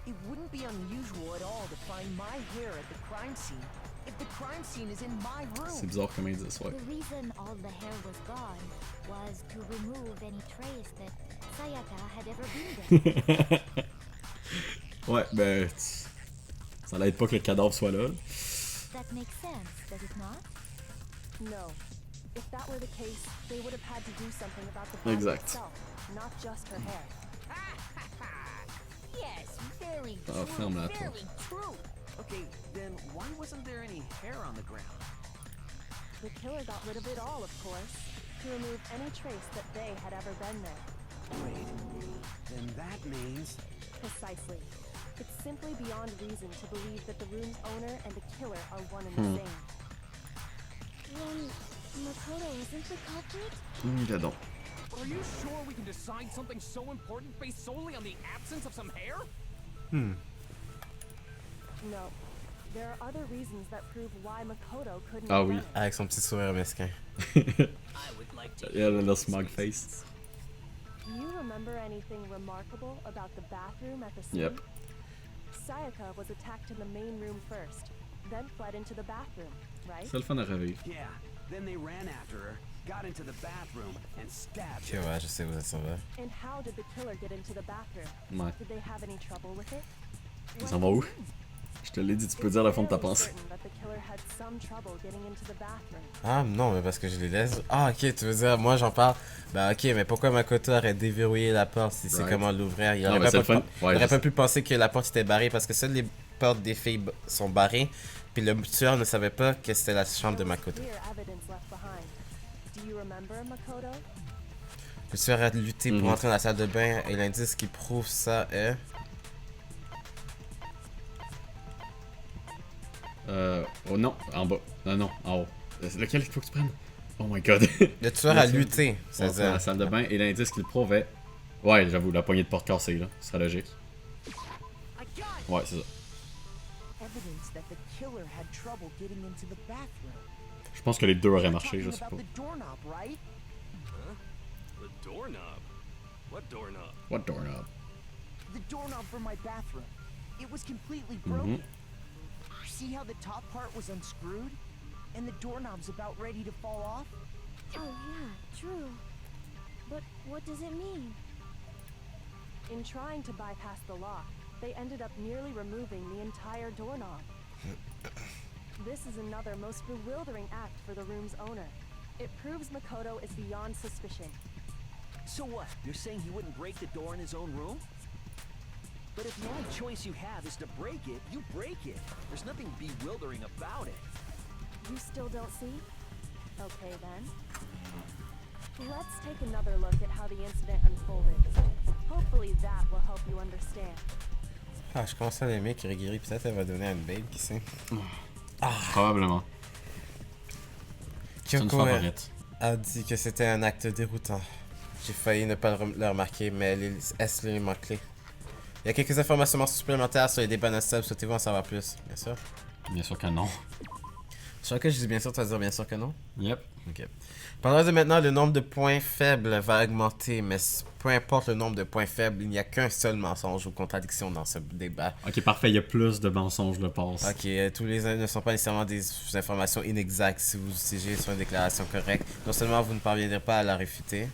It wouldn't be unusual at all to find my hair at the crime scene if the crime scene is in my room. C'est bizarre comme indice, ouais. The reason all the hair was gone was to remove any trace that Sayaka had ever been there. Ouais, ben. Ça l'aide pas que le cadavre soit là. That makes sense, does it not? No. If that were the case, they would have had to do something about the body Exact. itself, not just her hair. Yes, very Ah, true, ferme-la, toi. very true. Okay, then why wasn't there any hair on the ground? The killer got rid of it all, of course, to remove any trace that they had ever been there. Wait, then that means... Precisely. It's simply beyond reason to believe that the room's owner and the killer are one and the same. Then, Makoto isn't the culprit? Il a donc. Are you sure we can decide something so important based solely on the absence of some hair? No. There are other reasons that prove why Makoto couldn't Ah have oui. done it. Avec son petit sourire mesquin. Il a le smug face. Do you remember anything remarkable about the bathroom at the scene? Yep. Sayaka was attacked in the main room first, then fled into the bathroom, right? C'est le fun à revivre. Yeah, then they ran after her, got into the bathroom, and stabbed Ok, her. ouais, je sais où ça va. And how did the killer get into the bathroom? Ouais. Did they have any trouble with it? Ils s'en vont où? Je te l'ai dit, tu peux dire le fond de ta pensée. Certain that the killer had some trouble getting into the bathroom. Ah non, mais parce que je les laisse. Ah ok, tu veux dire, moi j'en parle. Bah ok, mais pourquoi Makoto aurait déverrouillé la porte si c'est Right. comment l'ouvrir? Il Non, aurait mais pas, c'est le fun. il Ouais, aurait je pas sais. pu penser que la porte était barrée parce que seules les portes des filles sont barrées, puis le tueur ne savait pas que c'était la chambre de Makoto. Clear evidence left behind. Do you remember Makoto? Le tueur a lutté pour Mhm. entrer dans la salle de bain et l'indice qui prouve ça est... Oh non, en bas. Non, en haut. Lequel il faut que tu prennes? Oh my god. Le tueur a lutté, C'est c'est-à-dire... dans la salle de bain et l'indice qu'il prouve est... Ouais, j'avoue, la poignée de porte cassée, là. Ce serait logique. Ouais, c'est ça. Evidence that the killer had trouble getting into the bathroom. Je pense que les deux auraient marché, je Talking sais about pas. the doorknob, right? The doorknob? What doorknob? What doorknob? The doorknob for my bathroom. It was completely Mhm. broken. See how the top part was unscrewed? And the doorknob's about ready to fall off? Oh yeah, true. But what does it mean? In trying to bypass the lock, they ended up nearly removing the entire doorknob. This is another most bewildering act for the room's owner. It proves Makoto is beyond suspicion. So what? You're saying he wouldn't break the door in his own room? But if the only choice you have is to break it, you break it. There's nothing bewildering about it. You still don't see? Okay then. Let's take another look at how the incident unfolded. Hopefully that will help you understand. Ah, je commence à l'aimer, Kirigiri, peut-être elle va donner à une babe, qui sait. Probablement. C'est une Kyoko favorite. a dit que c'était un acte déroutant. J'ai failli ne pas le remarquer, mais est-ce l'élément clé? Il y a quelques informations supplémentaires sur les débats non-stop, souhaitez-vous en savoir plus? Bien sûr. Bien sûr que non. Sur lequel je dis bien sûr, tu vas dire bien sûr que non? Yep. Ok. Pendant de maintenant, le nombre de points faibles va augmenter, mais peu importe le nombre de points faibles, il n'y a qu'un seul mensonge ou contradiction dans ce débat. Ok, parfait, il y a plus de mensonges de passe. Ok, tous les ne sont pas nécessairement des informations inexactes si vous siégez sur une déclaration correcte. Non seulement vous ne parviendrez pas à la réfuter,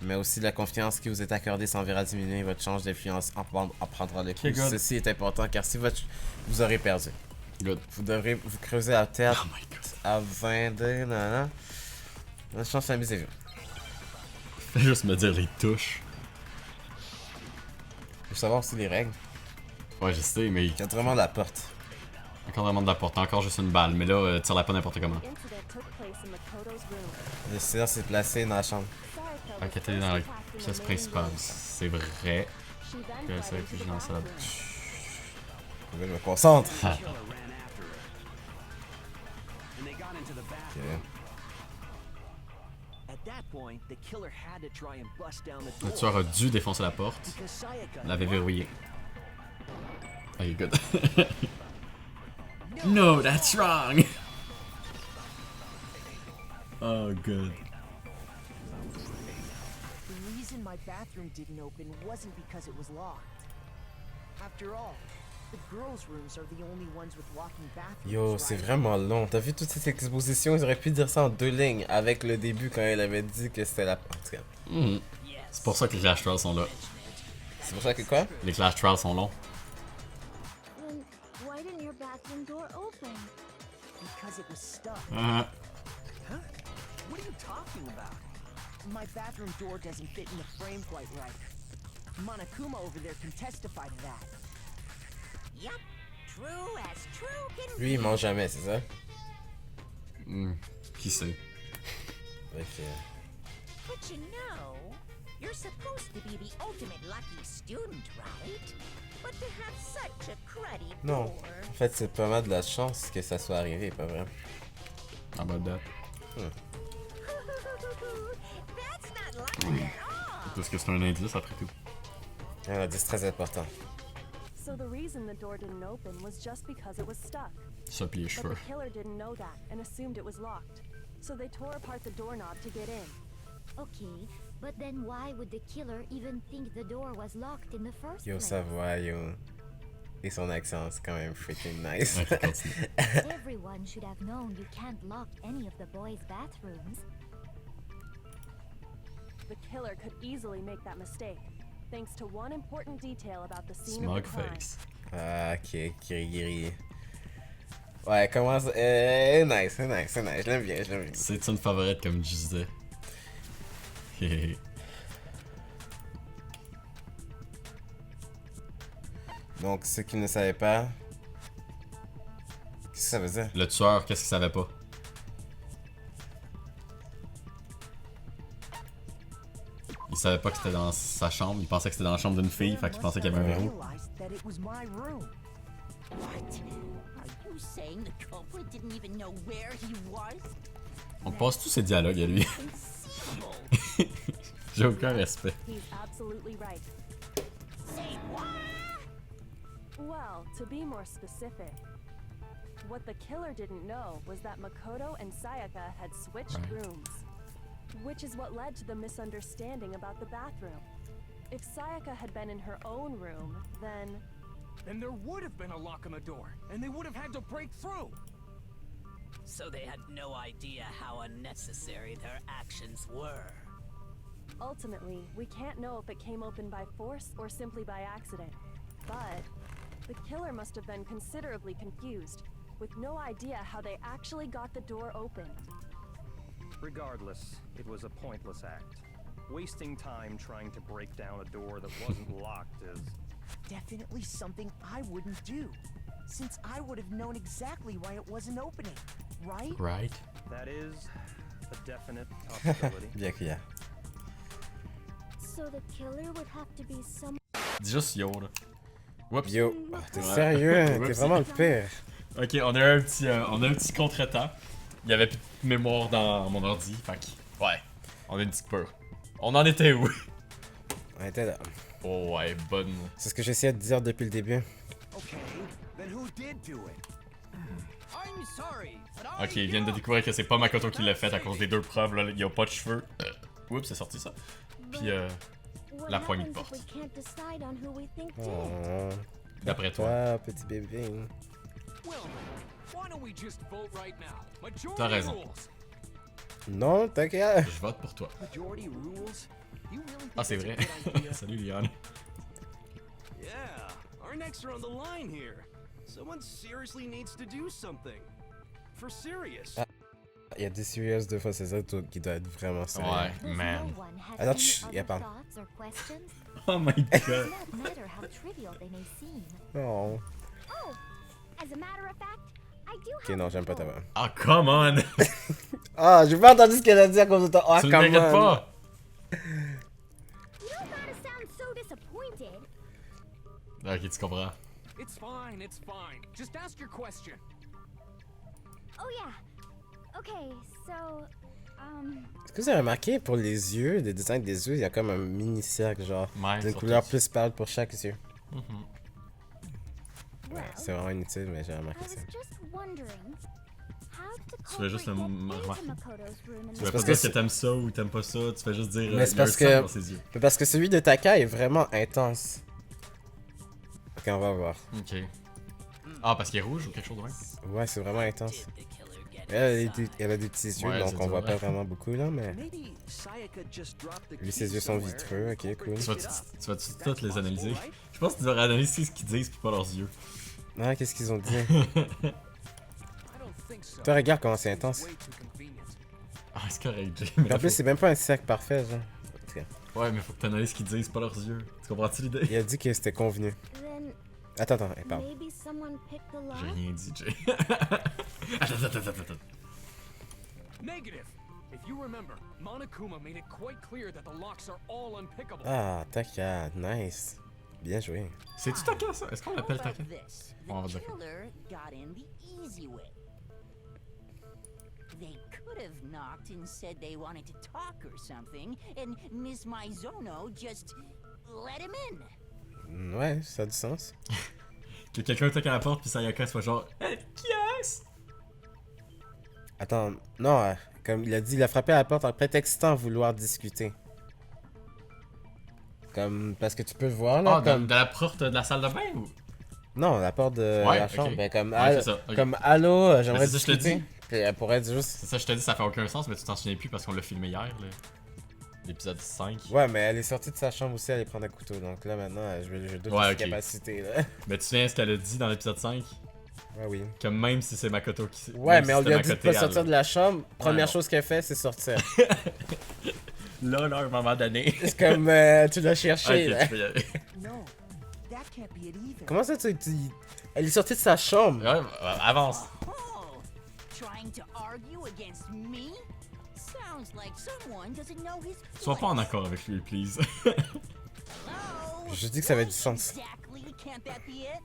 mais aussi la confiance qui vous est accordée s'enverra diminuer, votre chance d'influence en prendra le coup. Ok, good. Ceci est important car si vous aurez perdu. Good. Vous devrez vous creuser à terre Oh my god. afin de... Nanana. Bonne chance, amusez-vous. Fais juste me dire les touches. Faut savoir aussi les règles. Ouais, je sais, mais... Encadrement de la porte. Encadrement de la porte, encore juste une balle, mais là, tire-la pas n'importe comment. The incident took place in Makoto's room. Le silence est placé dans la chambre. Sarika was Ok, t'es dans la first attacked in pièce the main principale. room. C'est vrai. She then Que fled c'est into que the j'ai dans la salle. bathroom. Je me concentre. Ah. Killer ran after her. And they got into the bathroom. Ok. At that point, the killer had to try and bust down the Le door. tueur a dû défoncer la porte. Because Sayaka L'avait verrouillée. Ah, you're good. No, that's wrong! Oh, good. The reason my bathroom didn't open wasn't because it was locked. After all, the girls' rooms are the only ones with walking bathrooms. Yo, c'est right? vraiment long. T'as vu toute cette exposition? Ils auraient pu dire ça en 2 lignes avec le début quand elle avait dit que c'était la... En tout cas, Mhm. C'est pour ça que les Clash Trials sont là. c'est pour ça que quoi? Les Clash Trials sont longs. Then why didn't your bathroom door open? Because it was stuck. Ah. Huh? What are you talking about? My bathroom door doesn't fit in the frame quite right. Monokuma over there can testify to that. Yup, true as true can Lui, il mange jamais, c'est ça? Qui sait? Ok. But you know, you're supposed to be the ultimate lucky student, right? But to have such a cruddy Non. door. En fait, c'est pas mal de la chance que ça soit arrivé, pas vrai? Ah, bah, date. That's not lucky at all. Parce que c'est un indice après tout. Un indice très important. So the reason the door didn't open was just because it was stuck. Ça pis les But cheveux. the killer didn't know that and assumed it was locked. So they tore apart the doorknob to get in. Okay, but then why would the killer even think the door was locked in the first Yo, place? sa voix, yo. Et son accent, c'est quand même freaking nice. Ok, continue. Everyone should have known you can't lock any of the boys' bathrooms. The killer could easily make that mistake, thanks to one important detail about the scene Smug of the crime. face. Ah, ok, Kirigiri. Ouais, comment ça... nice, c'est nice, c'est nice. Je l'aime bien, je l'aime bien. C'est une favorite comme je disais. Donc, ceux qui ne savaient pas... Qu'est-ce que ça veut dire? Le tueur, qu'est-ce qu'il savait pas? Il savait pas que c'était dans sa chambre, il pensait que c'était dans la chambre d'une fille, fait qu'il pensait qu'il y avait un verrou. Realized that it was my room. What? Are you saying the culprit didn't even know where he was? On passe tous ces dialogues à lui. J'ai aucun respect. He's absolutely right. Say what? Well, to be more specific, what the killer didn't know was that Makoto and Sayaka had switched rooms, which is what led to the misunderstanding about the bathroom. If Sayaka had been in her own room, then there would have been a lock on the door, and they would have had to break through. So they had no idea how unnecessary their actions were. ultimately, we can't know if it came open by force or simply by accident. But the killer must have been considerably confused, with no idea how they actually got the door opened. Regardless, it was a pointless act. Wasting time trying to break down a door that wasn't locked is... Definitely something I wouldn't do, since I would have known exactly why it wasn't opening, right? Right. That is a definite possibility. Bien clair. So the killer would have to be some. Dis juste yo là. Whoops. Yo, t'es sérieux? T'es vraiment le pire. Ok, on a un petit contretemps. Il y avait plus de mémoire dans mon ordi, fait que, ouais, on a une petite peur. On en était où? On était là. Oh ouais, bonne. C'est ce que j'essayais de dire depuis le début. Okay, then who did do it? I'm sorry, but Ok, ils viennent de découvrir que c'est pas Makoto qui l'a fait à cause des deux preuves, là, il y a pas de cheveux. Oups, c'est sorti ça. Puis la poignée de porte. Oh. D'après toi. Ah, petit bébé. Well, why don't we just vote right now? Majority T'as raison. rules. Non, t'inquiète. Je vote pour toi. Majority rules? You really think Ah, c'est that's a vrai. good idea? Salut Leon. Yeah, our necks are on the line here. Someone seriously needs to do something. For serious. Ah, il y a des serious deux fois, c'est ça qui doit être vraiment sérieux. Ouais, man. Attends, chut, il y a pas. Oh my god. Non. As a matter of fact, I do Ok, non, j'aime pas ta voix. Ah, come on! Ah, j'ai pas entendu ce qu'elle a dit à cause de ton. Ah, Tu le come mérites on. pas! You don't gotta sound so disappointed. Ok, tu comprends. It's fine, it's fine. Just ask your question. Oh yeah. Okay, so Est-ce que vous avez remarqué pour les yeux, les designs des yeux, il y a comme un mini cercle, genre, Ouais, d'une sur couleur tous. plus pâle pour chaque yeux. well, C'est vraiment inutile, mais j'ai I remarqué was ça. just wondering how did the Tu fais juste culprit le get remarquer. into Makoto's room in Tu the vas pas parce dire que que t'aimes ça ou t'aimes pas ça, tu fais juste dire Mais c'est il y a un parce sang que. dans ses yeux. Mais parce que celui de Taka est vraiment intense. Ok, on va voir. Ok. Ah, parce qu'il est rouge ou quelque chose de même? Ouais, c'est vraiment intense. Elle a des petits yeux, Ouais, donc c'est on voit dur, pas ouais. vraiment beaucoup là, mais. Maybe Sayaka just dropped the Lui, key ses yeux sont somewhere vitreux, and ok, the cool. culprit Tu vas picked it up. toutes les analyser? Je pense que tu devrais analyser ce qu'ils disent puis pas leurs yeux. Ah, qu'est-ce qu'ils ont dit? I don't think so. Toi, regarde comment c'est intense. Way too convenient. Ah, c'est correct, Jay. En plus, c'est même pas un cercle parfait, genre. En tout cas, Ouais, mais faut que t'analyses ce qu'ils disent, pas leurs yeux. Tu comprends-tu l'idée? il a dit que c'était convenu. Then Attends, parle. maybe someone picked the lock. J'ai rien dit, Jay. Attends. Negative. If you remember, Monokuma made it quite clear that the locks are all unpickable. Ah, Taka, nice. Bien joué. C'est-tu Taka, ça? Est-ce qu'on How l'appelle about Taka? this? On va The dire. killer got in the easy way. They could have knocked and said they wanted to talk or something, and Miss Maizono just let him in. Ouais, ça a du sens. Que quelqu'un toque à la porte puis Sayaka soit genre qui est-ce? Attends, non, comme il a dit, il a frappé à la porte en prétextant vouloir discuter. Comme, parce que tu peux le voir là, Ah, comme... de la porte de la salle de bain ou? Non, la porte de Ouais, la ok. chambre, ben comme, Ouais, c'est ça, ok. comme allô, j'aimerais Mais c'est ça, je te discuter. dis. Puis elle pourrait être juste... C'est ça, je te dis, ça fait aucun sens, mais tu t'en souviens plus parce qu'on l'a filmé hier, là. L'épisode 5. Ouais, mais elle est sortie de sa chambre aussi, elle allait prendre un couteau, donc là maintenant, je doute de Ouais, ses ok. capacités là. Mais tu te souviens ce qu'elle a dit dans l'épisode 5? Ouais, oui. Que même si c'est Makoto qui... Ouais, même mais si on lui c'était a dit de Makoto, pas sortir elle- de la chambre, première non. chose qu'elle fait, c'est sortir. Là, à un moment donné. C'est comme, tu l'as cherché Ok, là. tu peux y aller. No, That can't be it either. Comment ça, elle est sortie de sa chambre? Ouais, avance. Oh, trying to argue against me? Sounds like someone doesn't know his Sois pas en accord avec lui, please. Je dis que ça avait du sens. Exactly, can't that be it?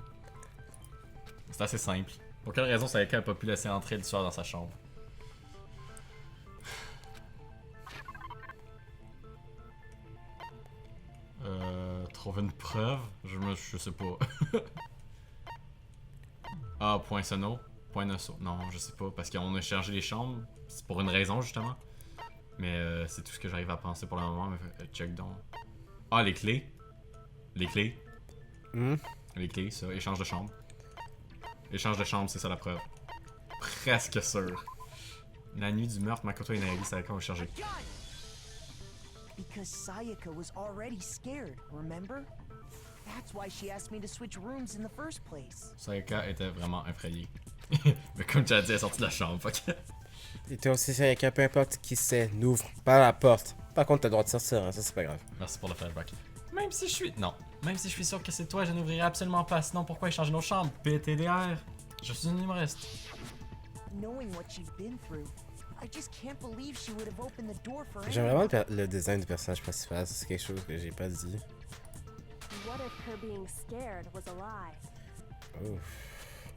C'est assez simple. Pour quelle raison Sayaka a pas pu laisser entrer le tueur dans sa chambre? Trouver une preuve? Je sais pas. Ah, point sono? Point nosso? Non, je sais pas, parce qu'on a changé les chambres. C'est pour une raison, justement. Mais c'est tout ce que j'arrive à penser pour le moment. Mais check donc. Ah, les clés. Les clés. Les clés, ça. Échange de chambre. Échange de chambre, c'est ça la preuve. Presque sûr. La nuit du meurtre, Makoto et Naegi, Sayaka ont chargé. Because Sayaka was already scared, remember? That's why she asked me to switch rooms in the first place. Sayaka était vraiment effrayée. Mais comme tu as dit, elle est sortie de la chambre. Fuck. Et toi aussi, Sayaka, peu importe qui c'est, n'ouvre pas la porte. Par contre, t'as le droit de sortir, hein, ça c'est pas grave. Merci pour le flashback. Même si je suis... Non. Même si je suis sûr que c'est toi, je n'ouvrirai absolument pas. Sinon, pourquoi échanger nos chambres? PTDR. Je suis une humoriste. Knowing what she's been through, I just can't believe she would have opened the door for J'aime anyone. vraiment le design du personnage principal, c'est quelque chose que j'ai pas dit. What if her being scared was a lie? Ouf.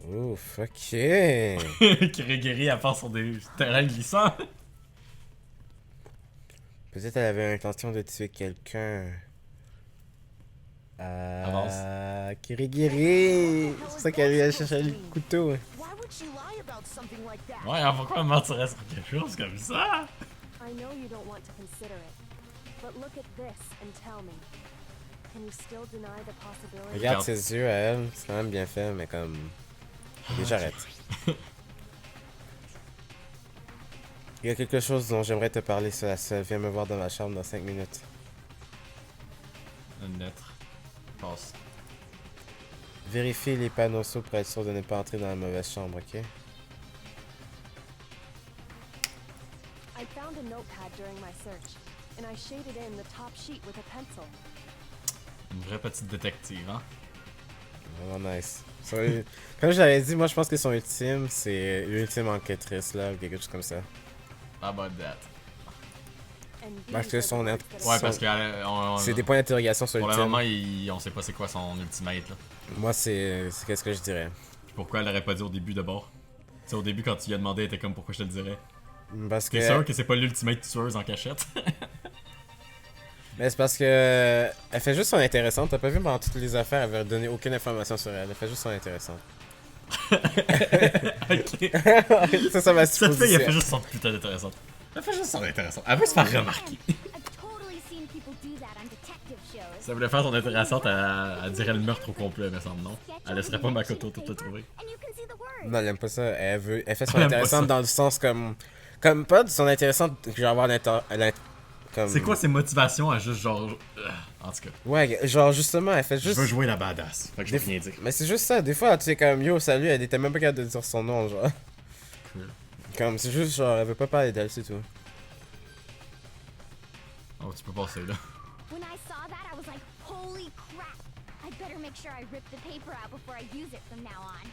Ouf, ok. Kirigiri, à part sur des terrains glissants. Peut-être elle avait l'intention de tuer quelqu'un. Avance. Kirigiri! C'est pour ça qu'elle allait chercher le couteau. Why would she lie about something like that? Ouais, alors pourquoi elle mentirait sur quelque chose comme ça? I know you don't want to consider it, but look at this and tell me. Can you still deny the possibility? Regarde ses yeux à elle, c'est quand même bien fait, mais comme... Ok, j'arrête. Il y a quelque chose dont j'aimerais te parler, cela seul. Viens me voir dans ma chambre dans 5 minutes. Une lettre. Passe. Vérifie les panneaux sous pour être sûr de ne pas entrer dans la mauvaise chambre, ok? I found a notepad during my search, and I shaded in the top sheet with a pencil. Une vraie petite détective, hein? Vraiment nice. Comme je l'avais dit, moi je pense que son ultime, c'est l'ultime enquêtrice là, ou quelque chose comme ça. How about that? Parce que son... Ouais, parce que... c'est des points d'interrogation sur pour l'ultime. le moment, on sait pas c'est quoi son ultimate, là. Moi, c'est qu'est-ce que je dirais. Puis pourquoi elle l'aurait pas dit au début d'abord? Tu sais, au début, quand tu lui as demandé, elle était comme, pourquoi je te le dirais? Parce que... T'es sûr que c'est pas l'ultimate tueuse en cachette? Mais c'est parce que... Elle fait juste son intéressante. T'as pas vu pendant toutes les affaires, elle avait donné aucune information sur elle. Elle fait juste son intéressante. Ok. ça va Cette fille, elle fait juste son putain d'intéressante. Elle fait juste son intéressante. Elle veut se faire remarquer. Ça voulait faire son intéressante, elle dirait le meurtre au complet, me semble, non? Elle laisserait pas Makoto tout le trouver. Non, elle aime pas ça. Elle fait son Elle aime pas intéressante ça. dans le sens comme... Comme pas de son intéressante, genre avoir comme... C'est quoi ses motivations à juste genre... en tout cas. Ouais, genre justement, elle fait juste... Je veux jouer la badass. Fait que je peux rien dire. Mais c'est juste ça, des fois, tu sais, comme yo, salut, elle était même pas capable de dire son nom, genre. Cool. Comme, c'est juste genre, elle veut pas parler d'elle, c'est tout. Oh, tu peux passer là. When I saw that, I was like, holy crap! I'd better make sure I rip the paper out before I use it from now on.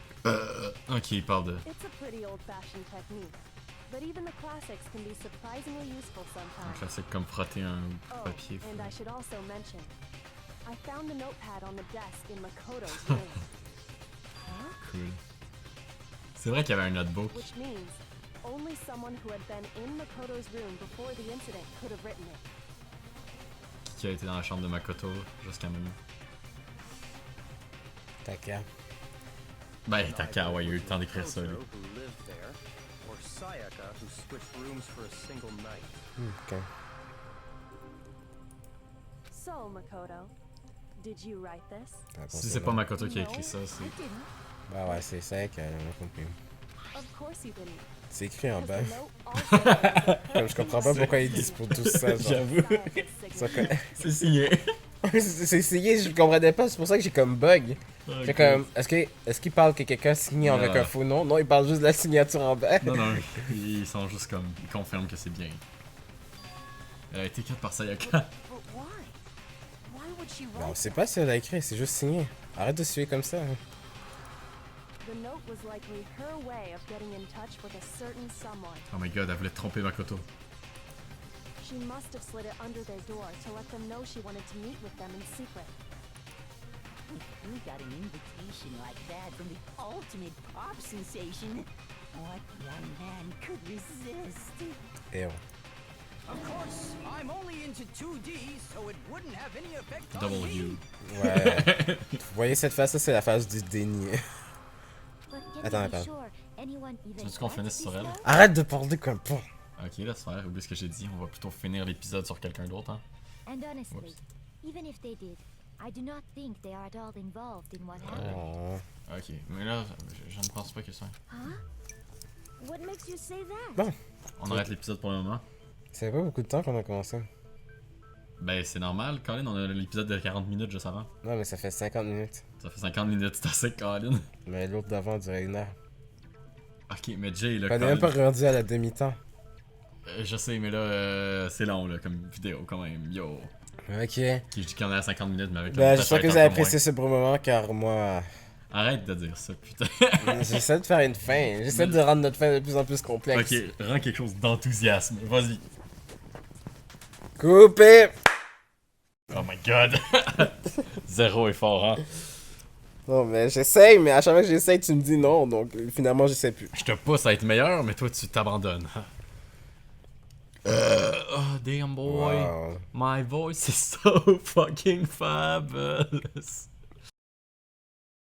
Ok, il parle de... It's a pretty old-fashioned technique, but even the classics can be surprisingly useful Un sometimes. classique comme frotter un Oh, papier. and I should also mention, I found the notepad on the desk in Makoto's room. Cool. C'est vrai qu'il y avait un notebook. Which means only someone who had been in Makoto's room before the incident could have written it. Qui a été dans la chambre de Makoto jusqu'à maintenant. Taka. Ben, Taka, ouais, il a eu le temps d'écrire ça, lui. Who lived there, or Sayaka, who switched rooms for a single night. Ok. So, Makoto, did you write this? Si c'est pas Makoto qui a écrit ça, c'est... Bah ouais, c'est ça qu'elle a compris. Of course you didn't. C'est écrit en bas. Because the note also Comme je comprends pas pourquoi ils disent pour tout ça, genre. J'avoue. C'est signé. C'est signé, je comprenais pas, c'est pour ça que j'ai comme bug. J'ai comme, est-ce qu'il parle que quelqu'un signe avec un faux nom? Non, il parle juste de la signature en bas. Non, non, ils sont juste comme... Ils confirment que c'est bien. Elle a été écrite par Sayaka. But why? Why would she Ben, on write sait them? pas si elle a écrit, c'est juste signé. Arrête de suer comme ça. Hein. The note was likely her way of getting in touch with a certain someone. Oh my god, elle voulait tromper Makoto. She must have slid it under their door to let them know she wanted to meet with them in secret. If you got an invitation like that from the ultimate pop sensation, what young man could resist? Et on. Of course, I'm only into 2D, so it wouldn't have any effect on W. me. Ouais. Vous voyez cette phase-là, c'est la phase du déni. But can Attends, you be attends. sure anyone even Tu veux qu'on wants finisse this sur elle? note? Arrête de parler comme pas. Ok, laisse faire, oublie ce que j'ai dit. On va plutôt finir l'épisode sur quelqu'un d'autre. Hein. And honestly, Whoops. even if they did, I do not think they are at all involved in what happened. Oh. Ok, mais là, je ne pense pas que ça. Huh? What makes you say that? Bon. On arrête l'épisode pour le moment. Ça fait pas beaucoup de temps qu'on a commencé. Ben, c'est normal, Colin, on a l'épisode de 40 minutes juste avant. Non, mais ça fait 50 minutes. Ça fait 50 minutes, c'est assez, Colin. Mais l'autre d'avant durait 1 heure. Ok, mais Jay, là, On est Colin, même pas rendu à la demi-temps. je sais, mais là, c'est long, là, comme vidéo, quand même, yo. Ok. Qui je dis qu'on est à 50 minutes, mais avec le Ben, montage, j'espère ça que va vous être avez un peu apprécié ce beau moment, car moi... Arrête de dire ça, putain. J'essaie de faire une fin. J'essaie de rendre notre fin de plus en plus complexe. Ok, rends quelque chose d'enthousiasme, vas-y. Coupé! Oh my god. Zéro effort, hein. Non, mais j'essaye, mais à chaque fois que j'essaye, tu me dis non, donc finalement, je sais plus. Je te pousse à être meilleur, mais toi, tu t'abandonnes. Oh, damn boy. Wow. My voice is so fucking fabulous.